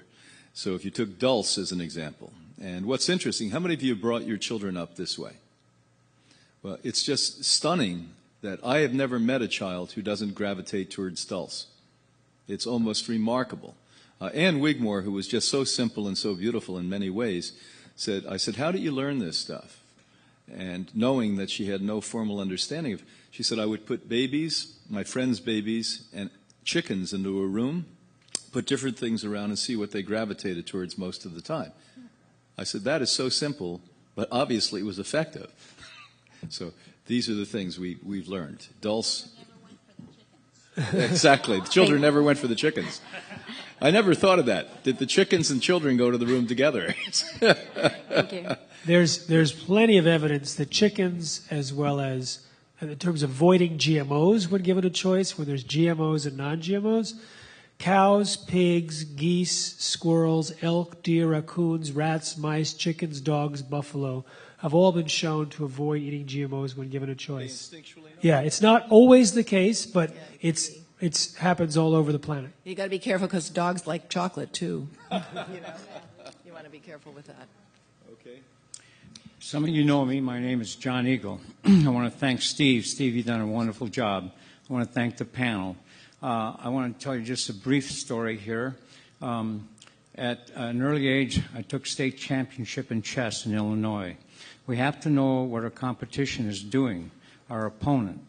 S2: So if you took dulse as an example, and what's interesting, how many of you have brought your children up this way? Well, it's just stunning that I have never met a child who doesn't gravitate towards dulse. It's almost remarkable. Ann Wigmore, who was just so simple and so beautiful in many ways, I said, how do you learn this stuff? And knowing that she had no formal understanding of, she said, I would put babies, my friends' babies, and chickens into a room, put different things around and see what they gravitated towards most of the time. I said, that is so simple, but obviously it was effective. So these are the things we've learned. Dulse. Exactly. The children never went for the chickens. I never thought of that. Did the chickens and children go to the room together?
S17: Thank you.
S7: There's plenty of evidence that chickens, as well as in terms of avoiding GMOs when given a choice, when there's GMOs and non-GMOs, cows, pigs, geese, squirrels, elk, deer, raccoons, rats, mice, chickens, dogs, buffalo have all been shown to avoid eating GMOs when given a choice. Yeah, it's not always the case, but it happens all over the planet.
S4: You got to be careful because dogs like chocolate too. You want to be careful with that.
S2: Okay.
S18: Some of you know me. My name is John Eagle. I want to thank Steve. Steve, you've done a wonderful job. I want to thank the panel. I want to tell you just a brief story here. At an early age, I took state championship in chess in Illinois. We have to know what our competition is doing, our opponent.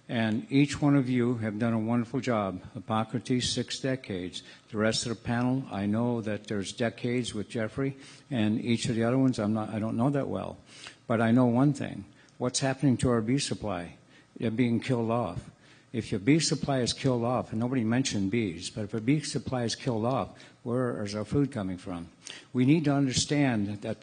S18: And each one of you have done a wonderful job. Hippocrates, 6 decades. The rest of the panel, I know that there's decades with Jeffery, and each of the other ones I don't know that well. But I know one thing. What's happening to our bee supply? They're being killed off. If your bee supply is killed off, and nobody mentioned bees, but if a bee supply is killed off, where is our food coming from? We need to understand that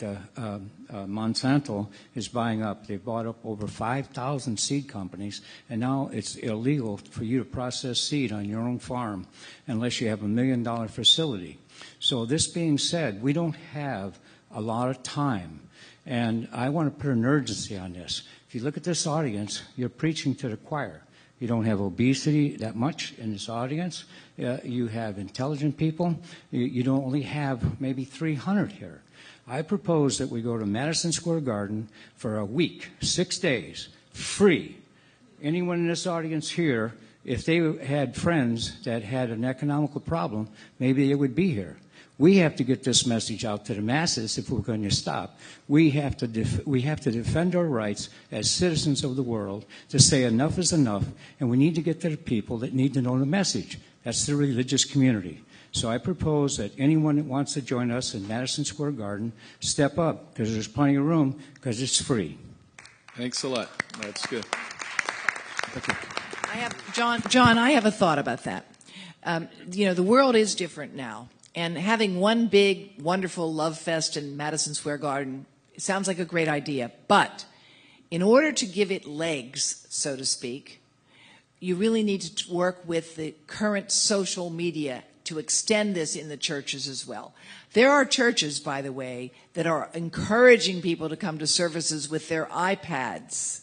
S18: Monsanto is buying up. They've bought up over 5,000 seed companies, and now it's illegal for you to process seed on your own farm unless you have $1 million facility. So this being said, we don't have a lot of time, and I want to put an urgency on this. If you look at this audience, you're preaching to the choir. You don't have obesity that much in this audience. You have intelligent people. You don't only have maybe 300 here. I propose that we go to Madison Square Garden for a week, 6 days, free. Anyone in this audience here, if they had friends that had an economical problem, maybe they would be here. We have to get this message out to the masses if we're going to stop. We have to defend our rights as citizens of the world to say enough is enough, and we need to get to the people that need to know the message. That's the religious community. So I propose that anyone that wants to join us in Madison Square Garden, step up, because there's plenty of room, because it's free.
S2: Thanks a lot. That's good.
S4: John, I have a thought about that. The world is different now. And having one big, wonderful love fest in Madison Square Garden sounds like a great idea. But in order to give it legs, so to speak, you really need to work with the current social media to extend this in the churches as well. There are churches, by the way, that are encouraging people to come to services with their iPads.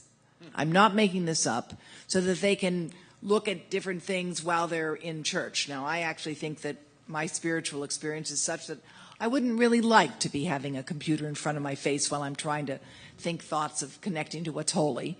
S4: I'm not making this up, so that they can look at different things while they're in church. Now, I actually think that my spiritual experience is such that I wouldn't really like to be having a computer in front of my face while I'm trying to think thoughts of connecting to what's holy.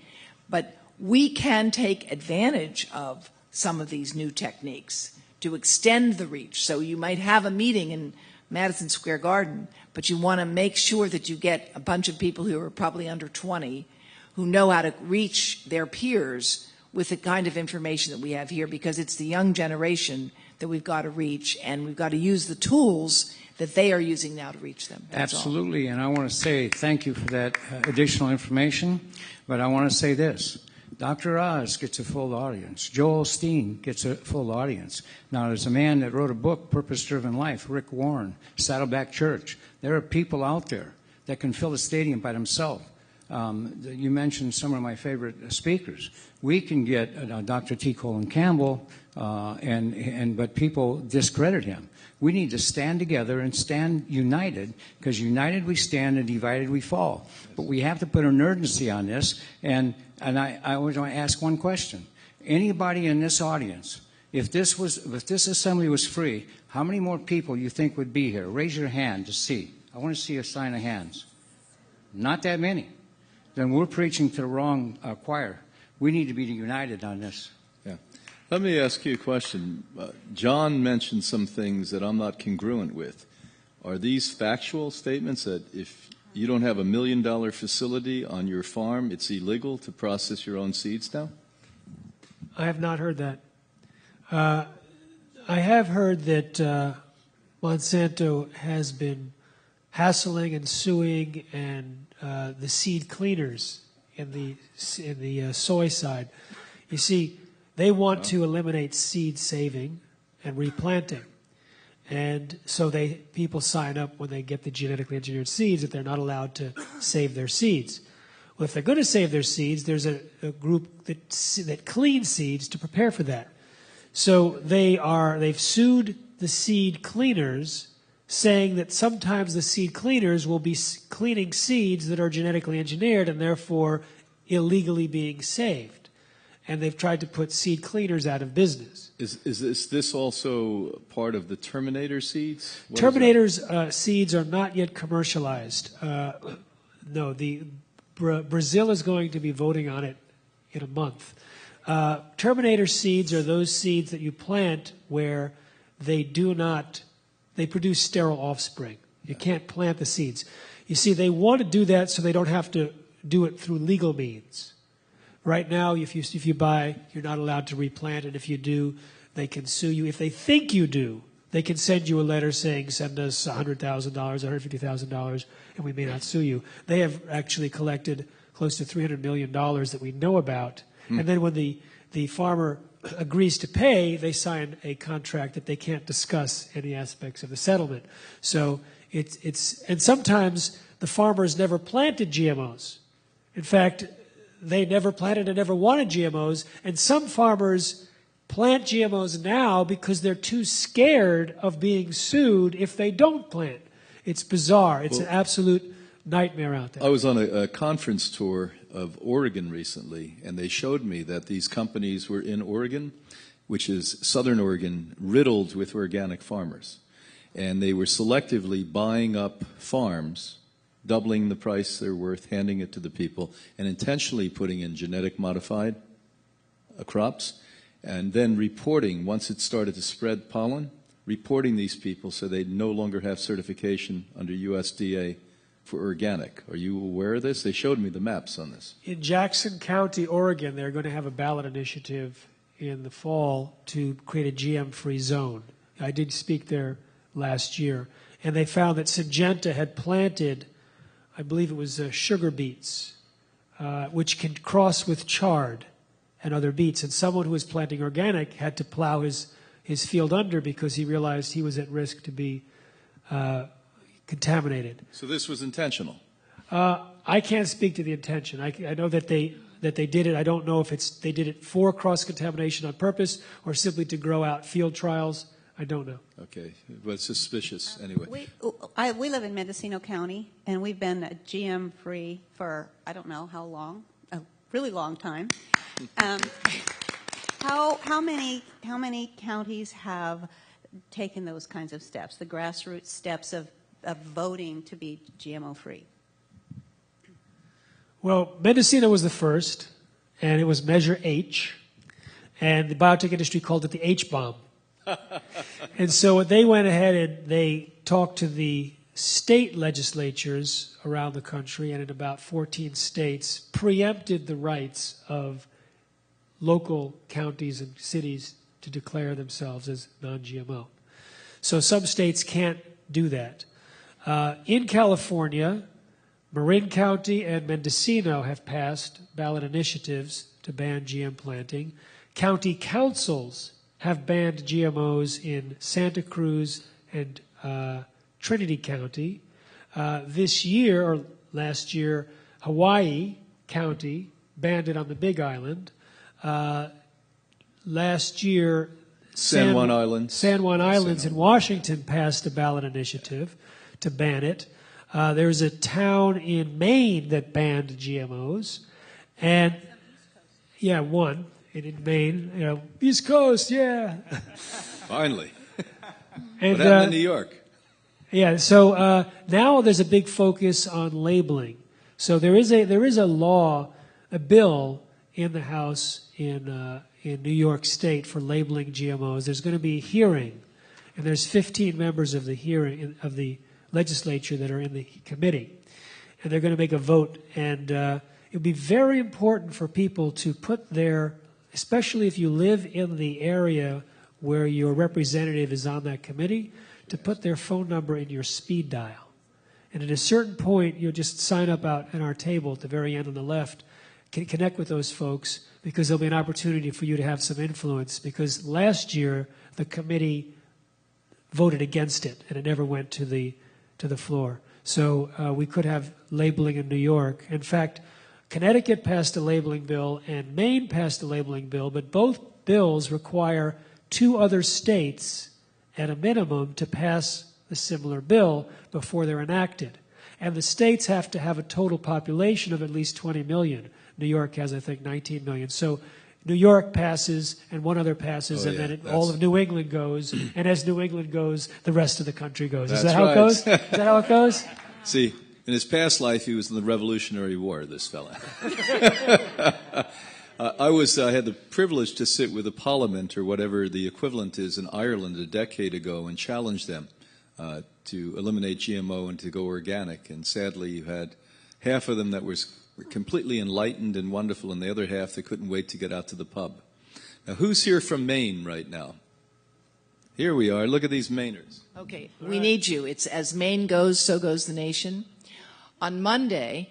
S4: But we can take advantage of some of these new techniques to extend the reach. So you might have a meeting in Madison Square Garden, but you want to make sure that you get a bunch of people who are probably under 20 who know how to reach their peers with the kind of information that we have here, because it's the young generation that we've got to reach, and we've got to use the tools that they are using now to reach them. That's
S18: Absolutely, and I want to say thank you for that additional information, but I want to say this. Dr. Oz gets a full audience. Joel Osteen gets a full audience. Now, there's a man that wrote a book, Purpose-Driven Life, Rick Warren, Saddleback Church. There are people out there that can fill a stadium by themselves. You mentioned some of my favorite speakers. We can get Dr. T. Colin Campbell, but people discredit him. We need to stand together and stand united, because united we stand and divided we fall. But we have to put an urgency on this, and I always want to ask one question. Anybody in this audience, if this assembly was free, how many more people you think would be here? Raise your hand to see. I want to see a sign of hands. Not that many. Then we're preaching to the wrong choir. We need to be united on this.
S2: Yeah. Let me ask you a question. John mentioned some things that I'm not congruent with. Are these factual statements that if you don't have $1 million facility on your farm, it's illegal to process your own seeds now?
S7: I have not heard that. I have heard that Monsanto has been hassling and suing and the seed cleaners in the soy side. You see, they want to eliminate seed saving and replanting. And so people sign up when they get the genetically engineered seeds that they're not allowed to save their seeds. Well, if they're going to save their seeds, there's a group that cleans seeds to prepare for that. So they've sued the seed cleaners, saying that sometimes the seed cleaners will be cleaning seeds that are genetically engineered and therefore illegally being saved. And they've tried to put seed cleaners out of business.
S2: Is this also part of the Terminator seeds?
S7: Terminator's seeds are not yet commercialized. No, Brazil is going to be voting on it in a month. Terminator seeds are those seeds that you plant where they produce sterile offspring. You can't plant the seeds. You see, they want to do that so they don't have to do it through legal means. Right now, if you buy, you're not allowed to replant, and if you do, they can sue you. If they think you do, they can send you a letter saying, send us $100,000, $150,000, and we may not sue you. They have actually collected close to $300 million that we know about. And then when the farmer agrees to pay, they sign a contract that they can't discuss any aspects of the settlement. So and sometimes the farmers never planted GMOs. In fact, they never planted and never wanted GMOs, and some farmers plant GMOs now because they're too scared of being sued if they don't plant. It's bizarre. It's an absolute nightmare out there.
S2: I was on a conference tour of Oregon recently, and they showed me that these companies were in Oregon, which is southern Oregon, riddled with organic farmers. And they were selectively buying up farms, doubling the price they're worth, handing it to the people, and intentionally putting in genetic modified crops, and then reporting, once it started to spread pollen, reporting these people so they no longer have certification under USDA for organic. Are you aware of this? They showed me the maps on this.
S7: In Jackson County, Oregon, they're going to have a ballot initiative in the fall to create a GM-free zone. I did speak there last year, and they found that Syngenta had planted, I believe it was sugar beets, which can cross with chard and other beets. And someone who was planting organic had to plow his field under because he realized he was at risk to be contaminated.
S2: So this was intentional?
S7: I can't speak to the intention. I know that they did it. I don't know if they did it for cross-contamination on purpose or simply to grow out field trials. I don't know.
S2: Okay, but it's suspicious anyway.
S5: We live in Mendocino County, and we've been GM-free for I don't know how long, a really long time. How many counties have taken those kinds of steps, the grassroots steps of voting to be GMO-free?
S7: Well, Mendocino was the first, and it was Measure H, and the biotech industry called it the H-bomb. And so they went ahead and they talked to the state legislatures around the country, and in about 14 states, preempted the rights of local counties and cities to declare themselves as non-GMO. So some states can't do that. In California, Marin County and Mendocino have passed ballot initiatives to ban GM planting. County councils have banned GMOs in Santa Cruz and Trinity County. This year, or last year, Hawaii County banned it on the Big Island. Last year,
S2: San Juan Islands
S7: in Washington passed a ballot initiative to ban it. There's a town in Maine that banned GMOs, and yeah, one in Maine. East Coast, yeah.
S2: Finally.
S7: And,
S2: what happened in New York?
S7: Yeah. So now there's a big focus on labeling. So there is a law, a bill in the House in New York State for labeling GMOs. There's going to be a hearing, and there's 15 members of the hearing of the legislature that are in the committee, and they're going to make a vote. And it would be very important for people to put their, especially if you live in the area where your representative is on that committee, to put their phone number in your speed dial. And at a certain point, you'll just sign up out at our table at the very end on the left, connect with those folks, because there'll be an opportunity for you to have some influence. Because last year, the committee voted against it, and it never went to the floor. So we could have labeling in New York. In fact, Connecticut passed a labeling bill, and Maine passed a labeling bill, but both bills require 2 other states at a minimum to pass a similar bill before they're enacted. And the states have to have a total population of at least 20 million. New York has, I think, 19 million. So New York passes, and one other passes, and then all of New England goes. And as New England goes, the rest of the country goes. Is that how it goes? Is that how it goes?
S2: See, in his past life, he was in the Revolutionary War, this fella. I had the privilege to sit with a parliament, or whatever the equivalent is, in Ireland a decade ago and challenge them to eliminate GMO and to go organic. And sadly, you had half of them that were completely enlightened and wonderful, and the other half that couldn't wait to get out to the pub. Now, who's here from Maine right now? Here we are. Look at these Mainers.
S4: Okay, we need you. It's as Maine goes, so goes the nation. On Monday,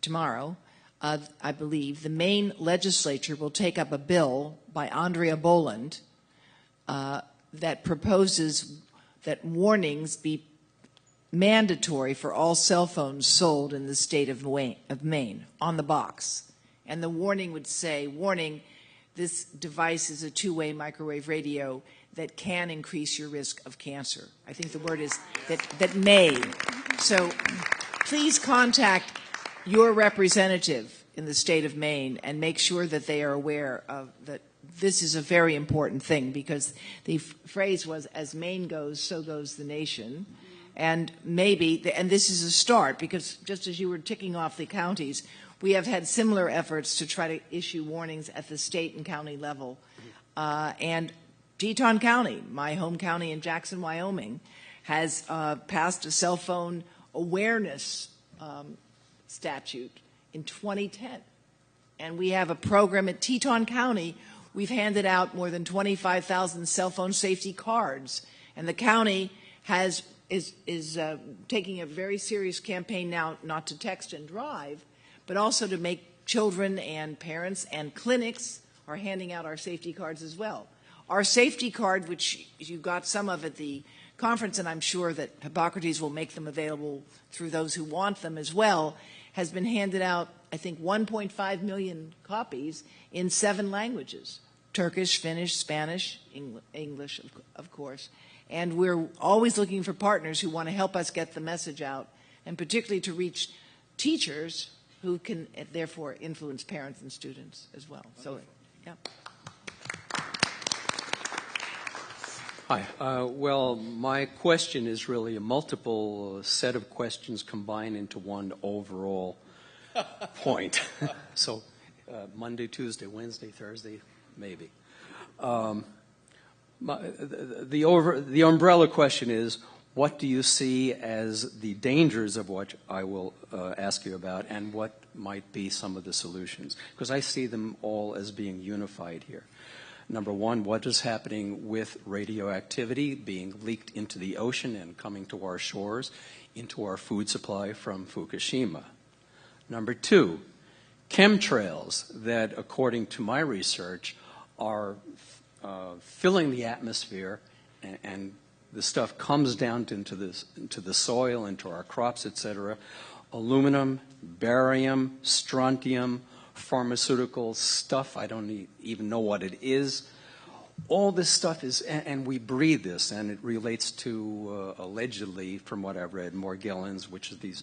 S4: tomorrow, I believe, the Maine legislature will take up a bill by Andrea Boland that proposes that warnings be mandatory for all cell phones sold in the state of Maine on the box. And the warning would say, warning, this device is a 2-way microwave radio that can increase your risk of cancer. I think the word is that may. So please contact your representative in the state of Maine and make sure that they are aware of that. This is a very important thing, because the phrase was, as Maine goes, so goes the nation. And maybe, and this is a start, because just as you were ticking off the counties, we have had similar efforts to try to issue warnings at the state and county level. And Teton County, my home county in Jackson, Wyoming, has passed a cell phone awareness statute in 2010. And we have a program at Teton County. We've handed out more than 25,000 cell phone safety cards. And the county is taking a very serious campaign now, not to text and drive, but also to make children and parents and clinics are handing out our safety cards as well. Our safety card, which you got some of at the conference, and I'm sure that Hippocrates will make them available through those who want them as well, has been handed out, I think, 1.5 million copies in 7 languages: Turkish, Finnish, Spanish, English, of course. And we're always looking for partners who want to help us get the message out, and particularly to reach teachers who can therefore influence parents and students as well. So, yeah.
S19: Hi. Well, my question is really a multiple set of questions combined into one overall point. So Monday, Tuesday, Wednesday, Thursday, maybe. The umbrella question is, what do you see as the dangers of what I will ask you about, and what might be some of the solutions? Because I see them all as being unified here. Number one, what is happening with radioactivity being leaked into the ocean and coming to our shores, into our food supply from Fukushima? Number two, chemtrails that, according to my research, are filling the atmosphere, and the stuff comes down into the soil, into our crops, etc. Aluminum, barium, strontium, pharmaceutical stuff, I don't even know what it is. All this stuff is, and we breathe this, and it relates to, allegedly, from what I've read, Morgellons, which is these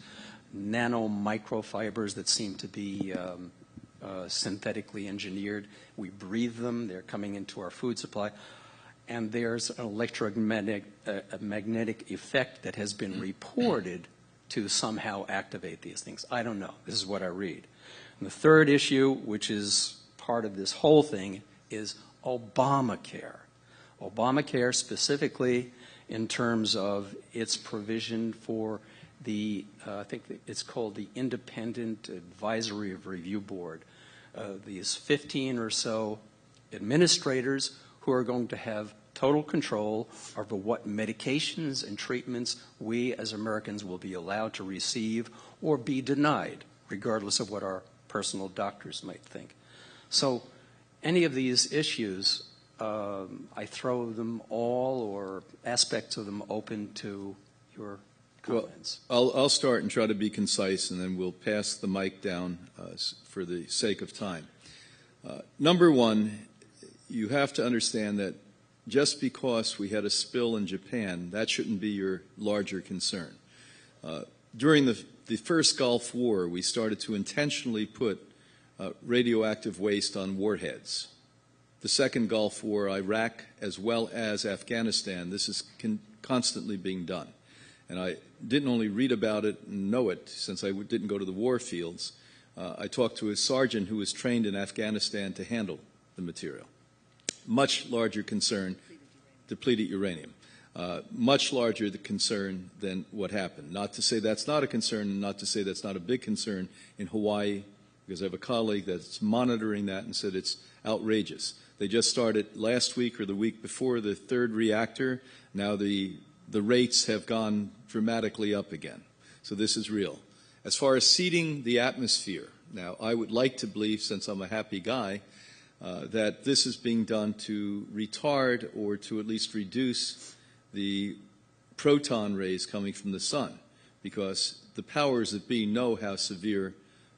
S19: nano microfibers that seem to be synthetically engineered. We breathe them. They're coming into our food supply. And there's an electromagnetic effect that has been reported to somehow activate these things. I don't know. This is what I read. And the third issue, which is part of this whole thing, is Obamacare. Obamacare specifically in terms of its provision for the, I think it's called the Independent Advisory Review Board. These 15 or so administrators who are going to have total control over what medications and treatments we as Americans will be allowed to receive or be denied, regardless of what our personal doctors might think. So any of these issues, I throw them all or aspects of them open to your comments.
S2: Well, I'll start and try to be concise, and then we'll pass the mic down for the sake of time. Number one, you have to understand that just because we had a spill in Japan, that shouldn't be your larger concern. During the first Gulf War, we started to intentionally put radioactive waste on warheads. The second Gulf War, Iraq, as well as Afghanistan, this is constantly being done. And I didn't only read about it and know it, since I didn't go to the war fields. I talked to a sergeant who was trained in Afghanistan to handle the material. Much larger concern, depleted uranium. Much larger the concern than what happened. Not to say that's not a concern, and not to say that's not a big concern in Hawaii, because I have a colleague that's monitoring that and said it's outrageous. They just started last week or the week before the third reactor. Now the rates have gone dramatically up again. So this is real. As far as seeding the atmosphere, now I would like to believe, since I'm a happy guy, that this is being done to retard or to at least reduce the proton rays coming from the sun, because the powers that be know how severe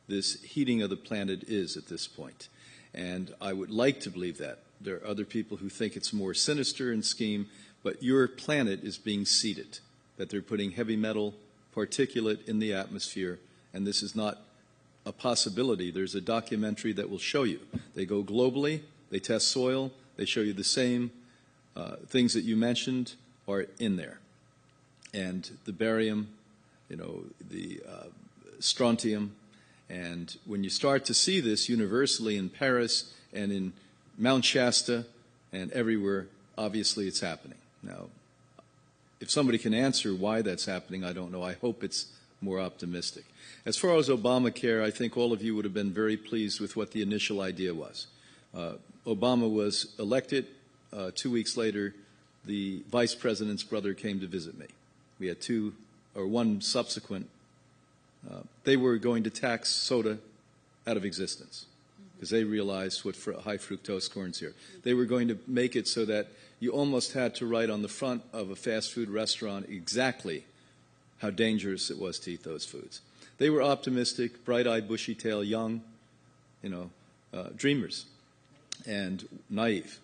S2: this heating of the planet is at this point. And I would like to believe that. There are other people who think it's more sinister in scheme, but your planet is being seeded, that they're putting heavy metal particulate in the atmosphere, and this is not a possibility. There's a documentary that will show you. They go globally, they test soil, they show you the same things that you mentioned are in there. And the barium, the strontium, and when you start to see this universally in Paris and in Mount Shasta and everywhere, obviously it's happening. Now, if somebody can answer why that's happening, I don't know. I hope it's more optimistic. As far as Obamacare, I think all of you would have been very pleased with what the initial idea was. Obama was elected. 2 weeks later, the vice president's brother came to visit me. We had one subsequent. They were going to tax soda out of existence because they realized what high fructose corn's here. They were going to make it so that you almost had to write on the front of a fast food restaurant exactly how dangerous it was to eat those foods. They were optimistic, bright-eyed, bushy-tailed, young, dreamers and naive.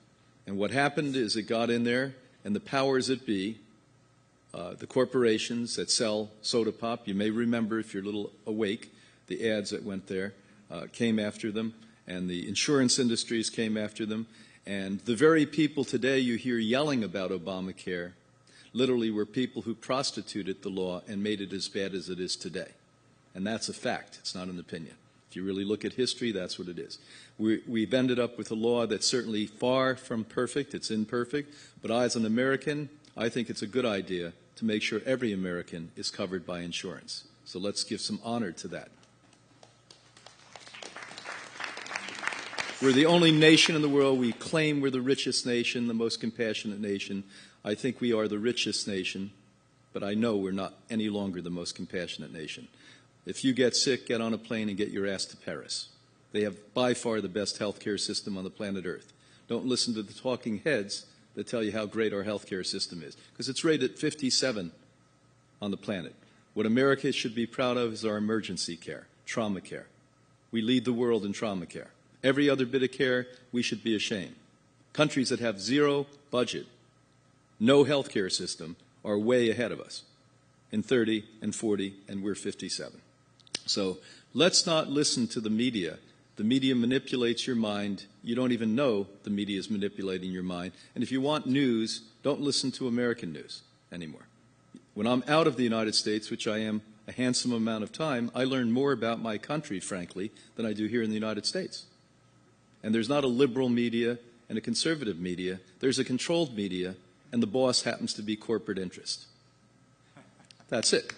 S2: And what happened is it got in there, and the powers that be, the corporations that sell soda pop, you may remember if you're a little awake, the ads that went there came after them, and the insurance industries came after them. And the very people today you hear yelling about Obamacare literally were people who prostituted the law and made it as bad as it is today. And that's a fact. It's not an opinion. If you really look at history, that's what it is. We've ended up with a law that's certainly far from perfect. It's imperfect. But as an American, I think it's a good idea to make sure every American is covered by insurance. So let's give some honor to that. We're the only nation in the world. We claim we're the richest nation, the most compassionate nation. I think we are the richest nation, but I know we're not any longer the most compassionate nation. If you get sick, get on a plane and get your ass to Paris. They have by far the best healthcare system on the planet Earth. Don't listen to the talking heads that tell you how great our healthcare system is, because it's rated 57 on the planet. What America should be proud of is our emergency care, trauma care. We lead the world in trauma care. Every other bit of care, we should be ashamed. Countries that have zero budget, no healthcare system, are way ahead of us in 30 and 40, and we're 57. So let's not listen to the media. The media manipulates your mind. You don't even know the media is manipulating your mind. And if you want news, don't listen to American news anymore. When I'm out of the United States, which I am a handsome amount of time, I learn more about my country, frankly, than I do here in the United States. And there's not a liberal media and a conservative media. There's a controlled media, and the boss happens to be corporate interest. That's it.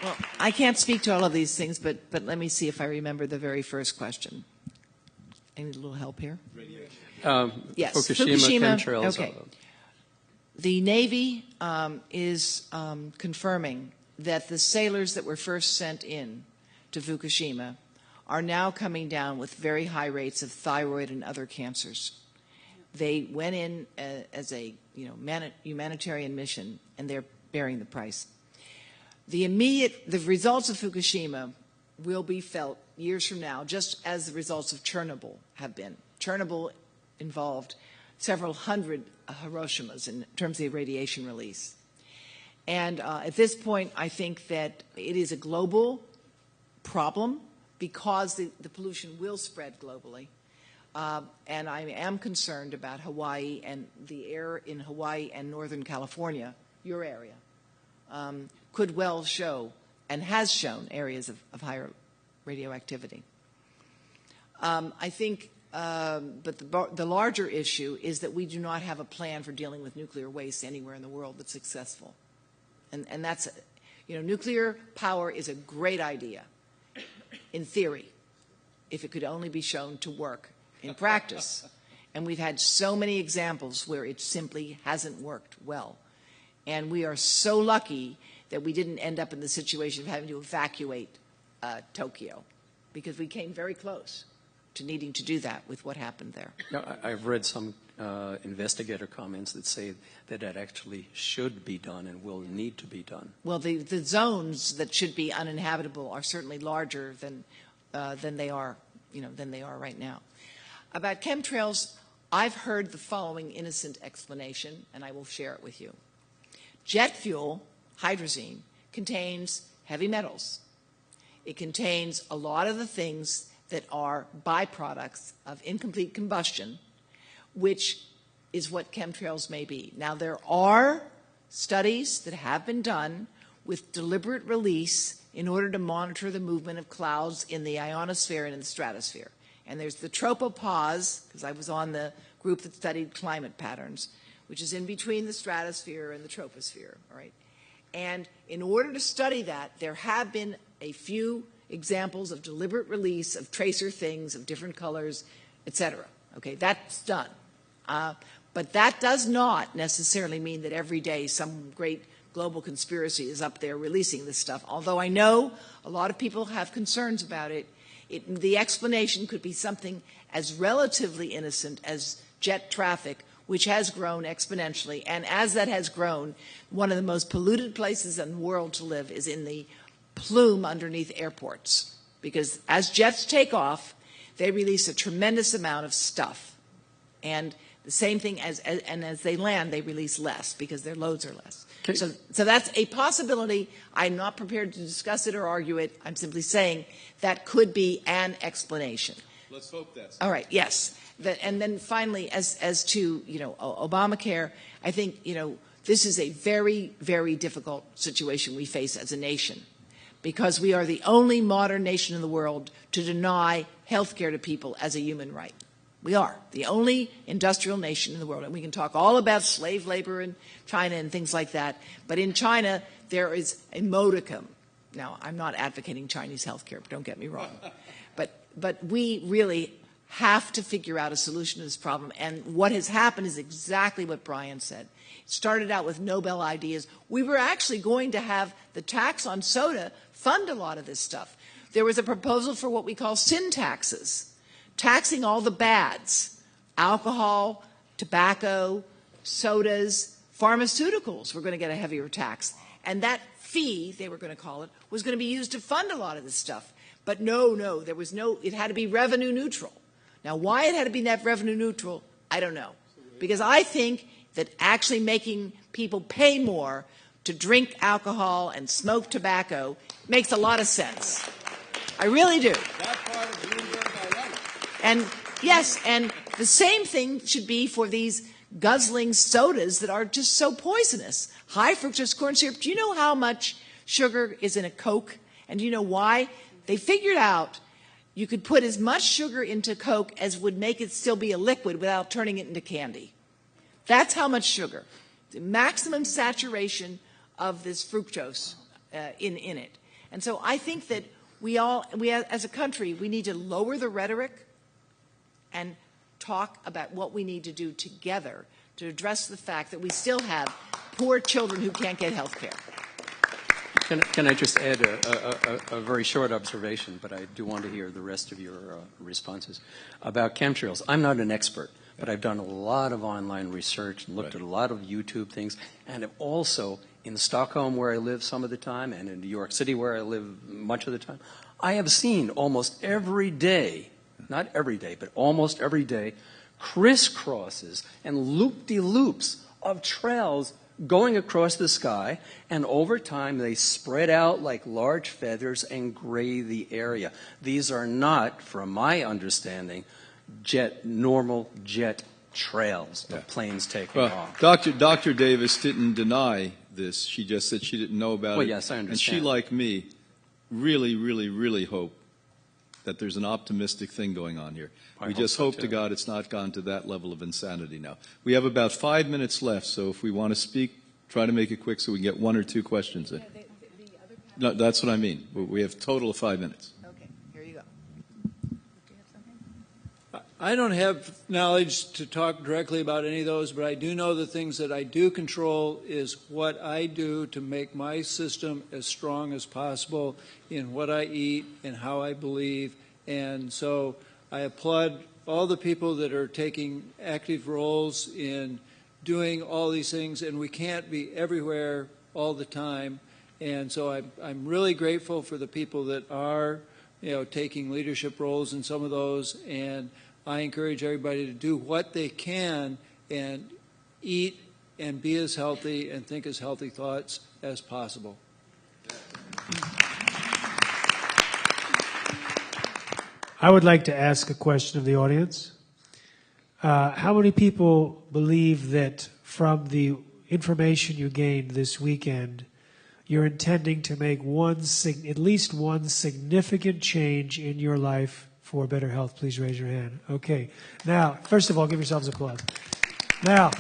S4: Well, I can't speak to all of these things, but let me see if I remember the very first question. I need a little help here. Yes,
S19: Fukushima chemtrails.
S4: Okay. The Navy is confirming that the sailors that were first sent in to Fukushima are now coming down with very high rates of thyroid and other cancers. They went in as a humanitarian mission, and they're bearing the price. The results of Fukushima will be felt years from now, just as the results of Chernobyl have been. Chernobyl involved several hundred Hiroshimas in terms of radiation release. And at this point, I think that it is a global problem because the pollution will spread globally. And I am concerned about Hawaii and the air in Hawaii and Northern California, your area, could well show and has shown areas of higher radioactivity. I think, but the larger issue is that we do not have a plan for dealing with nuclear waste anywhere in the world that's successful. And that's, nuclear power is a great idea in theory, if it could only be shown to work in practice. And we've had so many examples where it simply hasn't worked well. And we are so lucky that we didn't end up in the situation of having to evacuate Tokyo, because we came very close to needing to do that with what happened there.
S19: I've read some investigator comments that say that actually should be done and will need to be done.
S4: Well, the zones that should be uninhabitable are certainly larger than they are, than they are right now. About chemtrails, I've heard the following innocent explanation, and I will share it with you. Jet fuel, hydrazine, contains heavy metals. It contains a lot of the things that are byproducts of incomplete combustion, which is what chemtrails may be. Now, there are studies that have been done with deliberate release in order to monitor the movement of clouds in the ionosphere and in the stratosphere. And there's the tropopause, because I was on the group that studied climate patterns, which is in between the stratosphere and the troposphere, all right? And in order to study that, there have been a few examples of deliberate release of tracer things of different colors, et cetera. Okay, that's done. But that does not necessarily mean that every day some great global conspiracy is up there releasing this stuff. Although I know a lot of people have concerns about it, the explanation could be something as relatively innocent as jet traffic, which has grown exponentially. And as that has grown, one of the most polluted places in the world to live is in the plume underneath airports. Because as jets take off, they release a tremendous amount of stuff. And the same thing as they land, they release less because their loads are less. Okay. So that's a possibility. I'm not prepared to discuss it or argue it. I'm simply saying that could be an explanation.
S2: Let's hope that's
S4: all right. Yes. And then finally, as to Obamacare, I think this is a very, very difficult situation we face as a nation, because we are the only modern nation in the world to deny health care to people as a human right. We are the only industrial nation in the world. And we can talk all about slave labor in China and things like that. But in China, there is a modicum. Now, I'm not advocating Chinese health care, don't get me wrong. But we really have to figure out a solution to this problem. And what has happened is exactly what Brian said. It started out with Nobel ideas. We were actually going to have the tax on soda fund a lot of this stuff. There was a proposal for what we call sin taxes, taxing all the bads, alcohol, tobacco, sodas, pharmaceuticals were going to get a heavier tax. And that fee, they were going to call it, was going to be used to fund a lot of this stuff. But no, there was no, it had to be revenue neutral. Now, why it had to be net revenue neutral, I don't know. Because I think that actually making people pay more to drink alcohol and smoke tobacco makes a lot of sense. I really do.
S2: That part of Bloomberg I like.
S4: And yes, and the same thing should be for these guzzling sodas that are just so poisonous. High fructose corn syrup. Do you know how much sugar is in a Coke? And do you know why? They figured out you could put as much sugar into Coke as would make it still be a liquid without turning it into candy. That's how much sugar. The maximum saturation of this fructose in it. And so I think that we as a country, we need to lower the rhetoric and talk about what we need to do together to address the fact that we still have poor children who can't get health care.
S19: Can I just add a very short observation, but I do want to hear the rest of your responses about chemtrails. I'm not an expert, but I've done a lot of online research and looked at a lot of YouTube things, and have also in Stockholm, where I live some of the time, and in New York City, where I live much of the time, I have seen almost every day, not every day, but almost every day, crisscrosses and loop-de-loops of trails going across the sky, and over time they spread out like large feathers and gray the area. These are not, from my understanding, normal jet trails of planes taking off.
S2: Dr. Davis didn't deny this. She just said she didn't know about it.
S19: Well, yes, I understand.
S2: And she, like me, really, really, really hope that there's an optimistic thing going on here. We just hope to God it's not gone to that level of insanity now. We have about 5 minutes left, so if we want to speak, try to make it quick so we can get one or two questions in. No, that's what I mean. We have a total of 5 minutes.
S4: Okay, here you go.
S20: I don't have knowledge to talk directly about any of those, but I do know the things that I do control is what I do to make my system as strong as possible in what I eat and how I believe. And so I applaud all the people that are taking active roles in doing all these things, and we can't be everywhere all the time. And so I'm really grateful for the people that are, taking leadership roles in some of those, and I encourage everybody to do what they can and eat and be as healthy and think as healthy thoughts as possible.
S7: I would like to ask a question of the audience. How many people believe that from the information you gained this weekend, you're intending to make at least one significant change in your life for better health? Please raise your hand. Okay. Now, first of all, give yourselves applause. Now,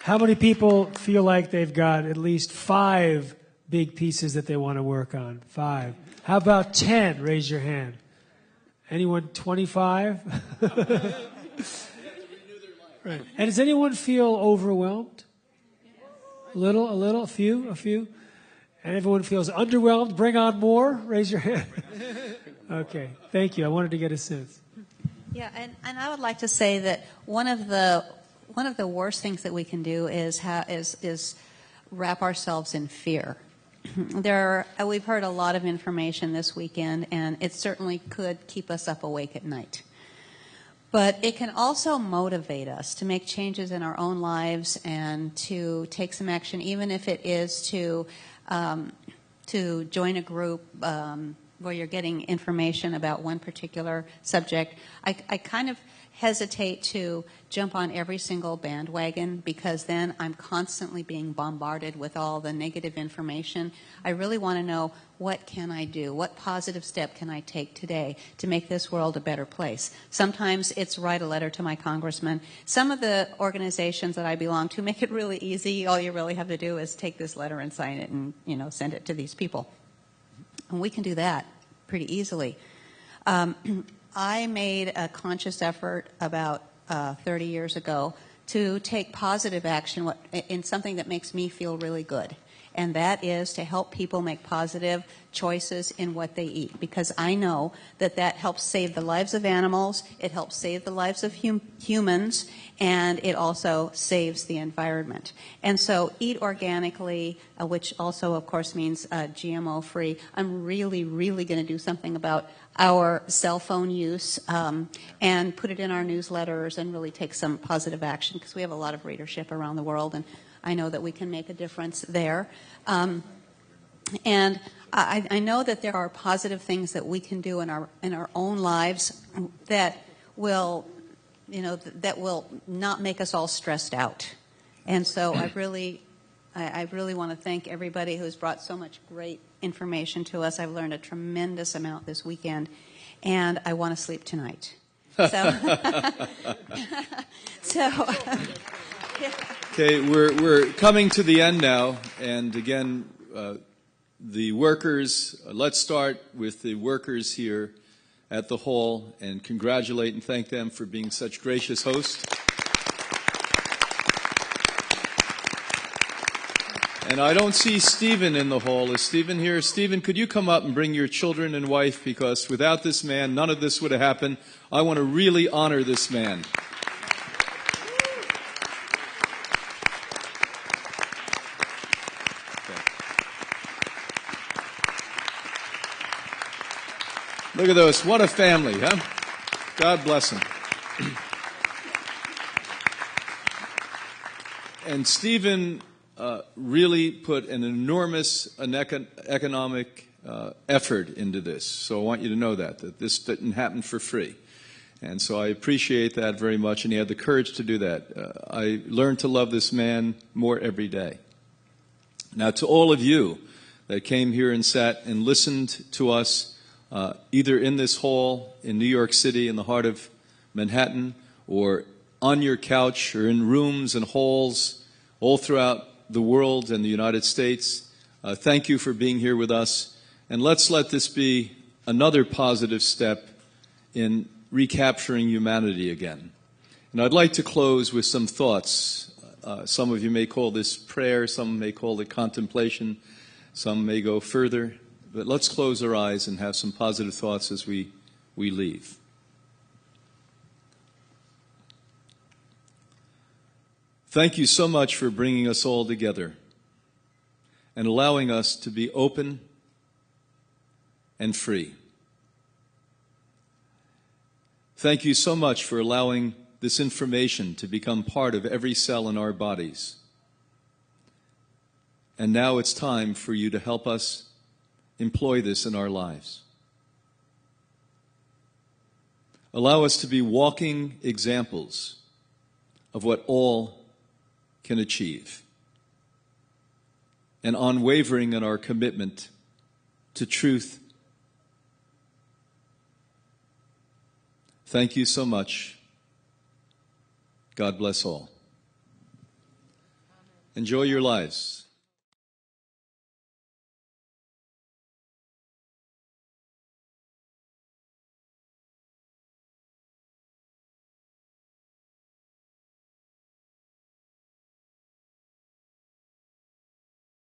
S7: how many people feel like they've got at least 5 big pieces that they want to work on? 5. How about 10? Raise your hand. Anyone 25? Right. And does anyone feel overwhelmed? A little, a few? And everyone feels underwhelmed? Bring on more? Raise your hand. Okay, thank you. I wanted to get a sense.
S5: Yeah, and I would like to say that one of the worst things that we can do is wrap ourselves in fear. We've heard a lot of information this weekend, and it certainly could keep us up awake at night. But it can also motivate us to make changes in our own lives and to take some action, even if it is to join a group where you're getting information about one particular subject. I kind of hesitate to jump on every single bandwagon because then I'm constantly being bombarded with all the negative information. I really want to know, what can I do? What positive step can I take today to make this world a better place? Sometimes it's write a letter to my congressman. Some of the organizations that I belong to make it really easy. All you really have to do is take this letter and sign it and, send it to these people. And we can do that pretty easily. I made a conscious effort about 30 years ago to take positive action in something that makes me feel really good. And that is to help people make positive choices in what they eat. Because I know that that helps save the lives of animals, it helps save the lives of humans, and it also saves the environment. And so eat organically, which also, of course, means GMO-free. I'm really, really going to do something about our cell phone use and put it in our newsletters and really take some positive action, because we have a lot of readership around the world, and I know that we can make a difference there. And I know that there are positive things that we can do in our own lives that will, that will not make us all stressed out. And so I really want to thank everybody who's brought so much great information to us. I've learned a tremendous amount this weekend, and I want to sleep tonight. So,
S2: Okay, we're coming to the end now, and again, the workers, let's start with the workers here at the hall and congratulate and thank them for being such gracious hosts. And I don't see Stephen in the hall. Is Stephen here? Stephen, could you come up and bring your children and wife, because without this man, none of this would have happened. I want to really honor this man. Look at those. What a family, huh? God bless them. And Stephen really put an enormous economic effort into this. So I want you to know that this didn't happen for free. And so I appreciate that very much, and he had the courage to do that. I learned to love this man more every day. Now, to all of you that came here and sat and listened to us, either in this hall in New York City, in the heart of Manhattan, or on your couch, or in rooms and halls all throughout the world and the United States, thank you for being here with us. And let's let this be another positive step in recapturing humanity again. And I'd like to close with some thoughts. Some of you may call this prayer, some may call it contemplation, some may go further. But let's close our eyes and have some positive thoughts as we leave. Thank you so much for bringing us all together and allowing us to be open and free. Thank you so much for allowing this information to become part of every cell in our bodies. And now it's time for you to help us employ this in our lives. Allow us to be walking examples of what all can achieve, and unwavering in our commitment to truth. Thank you so much. God bless all. Enjoy your lives.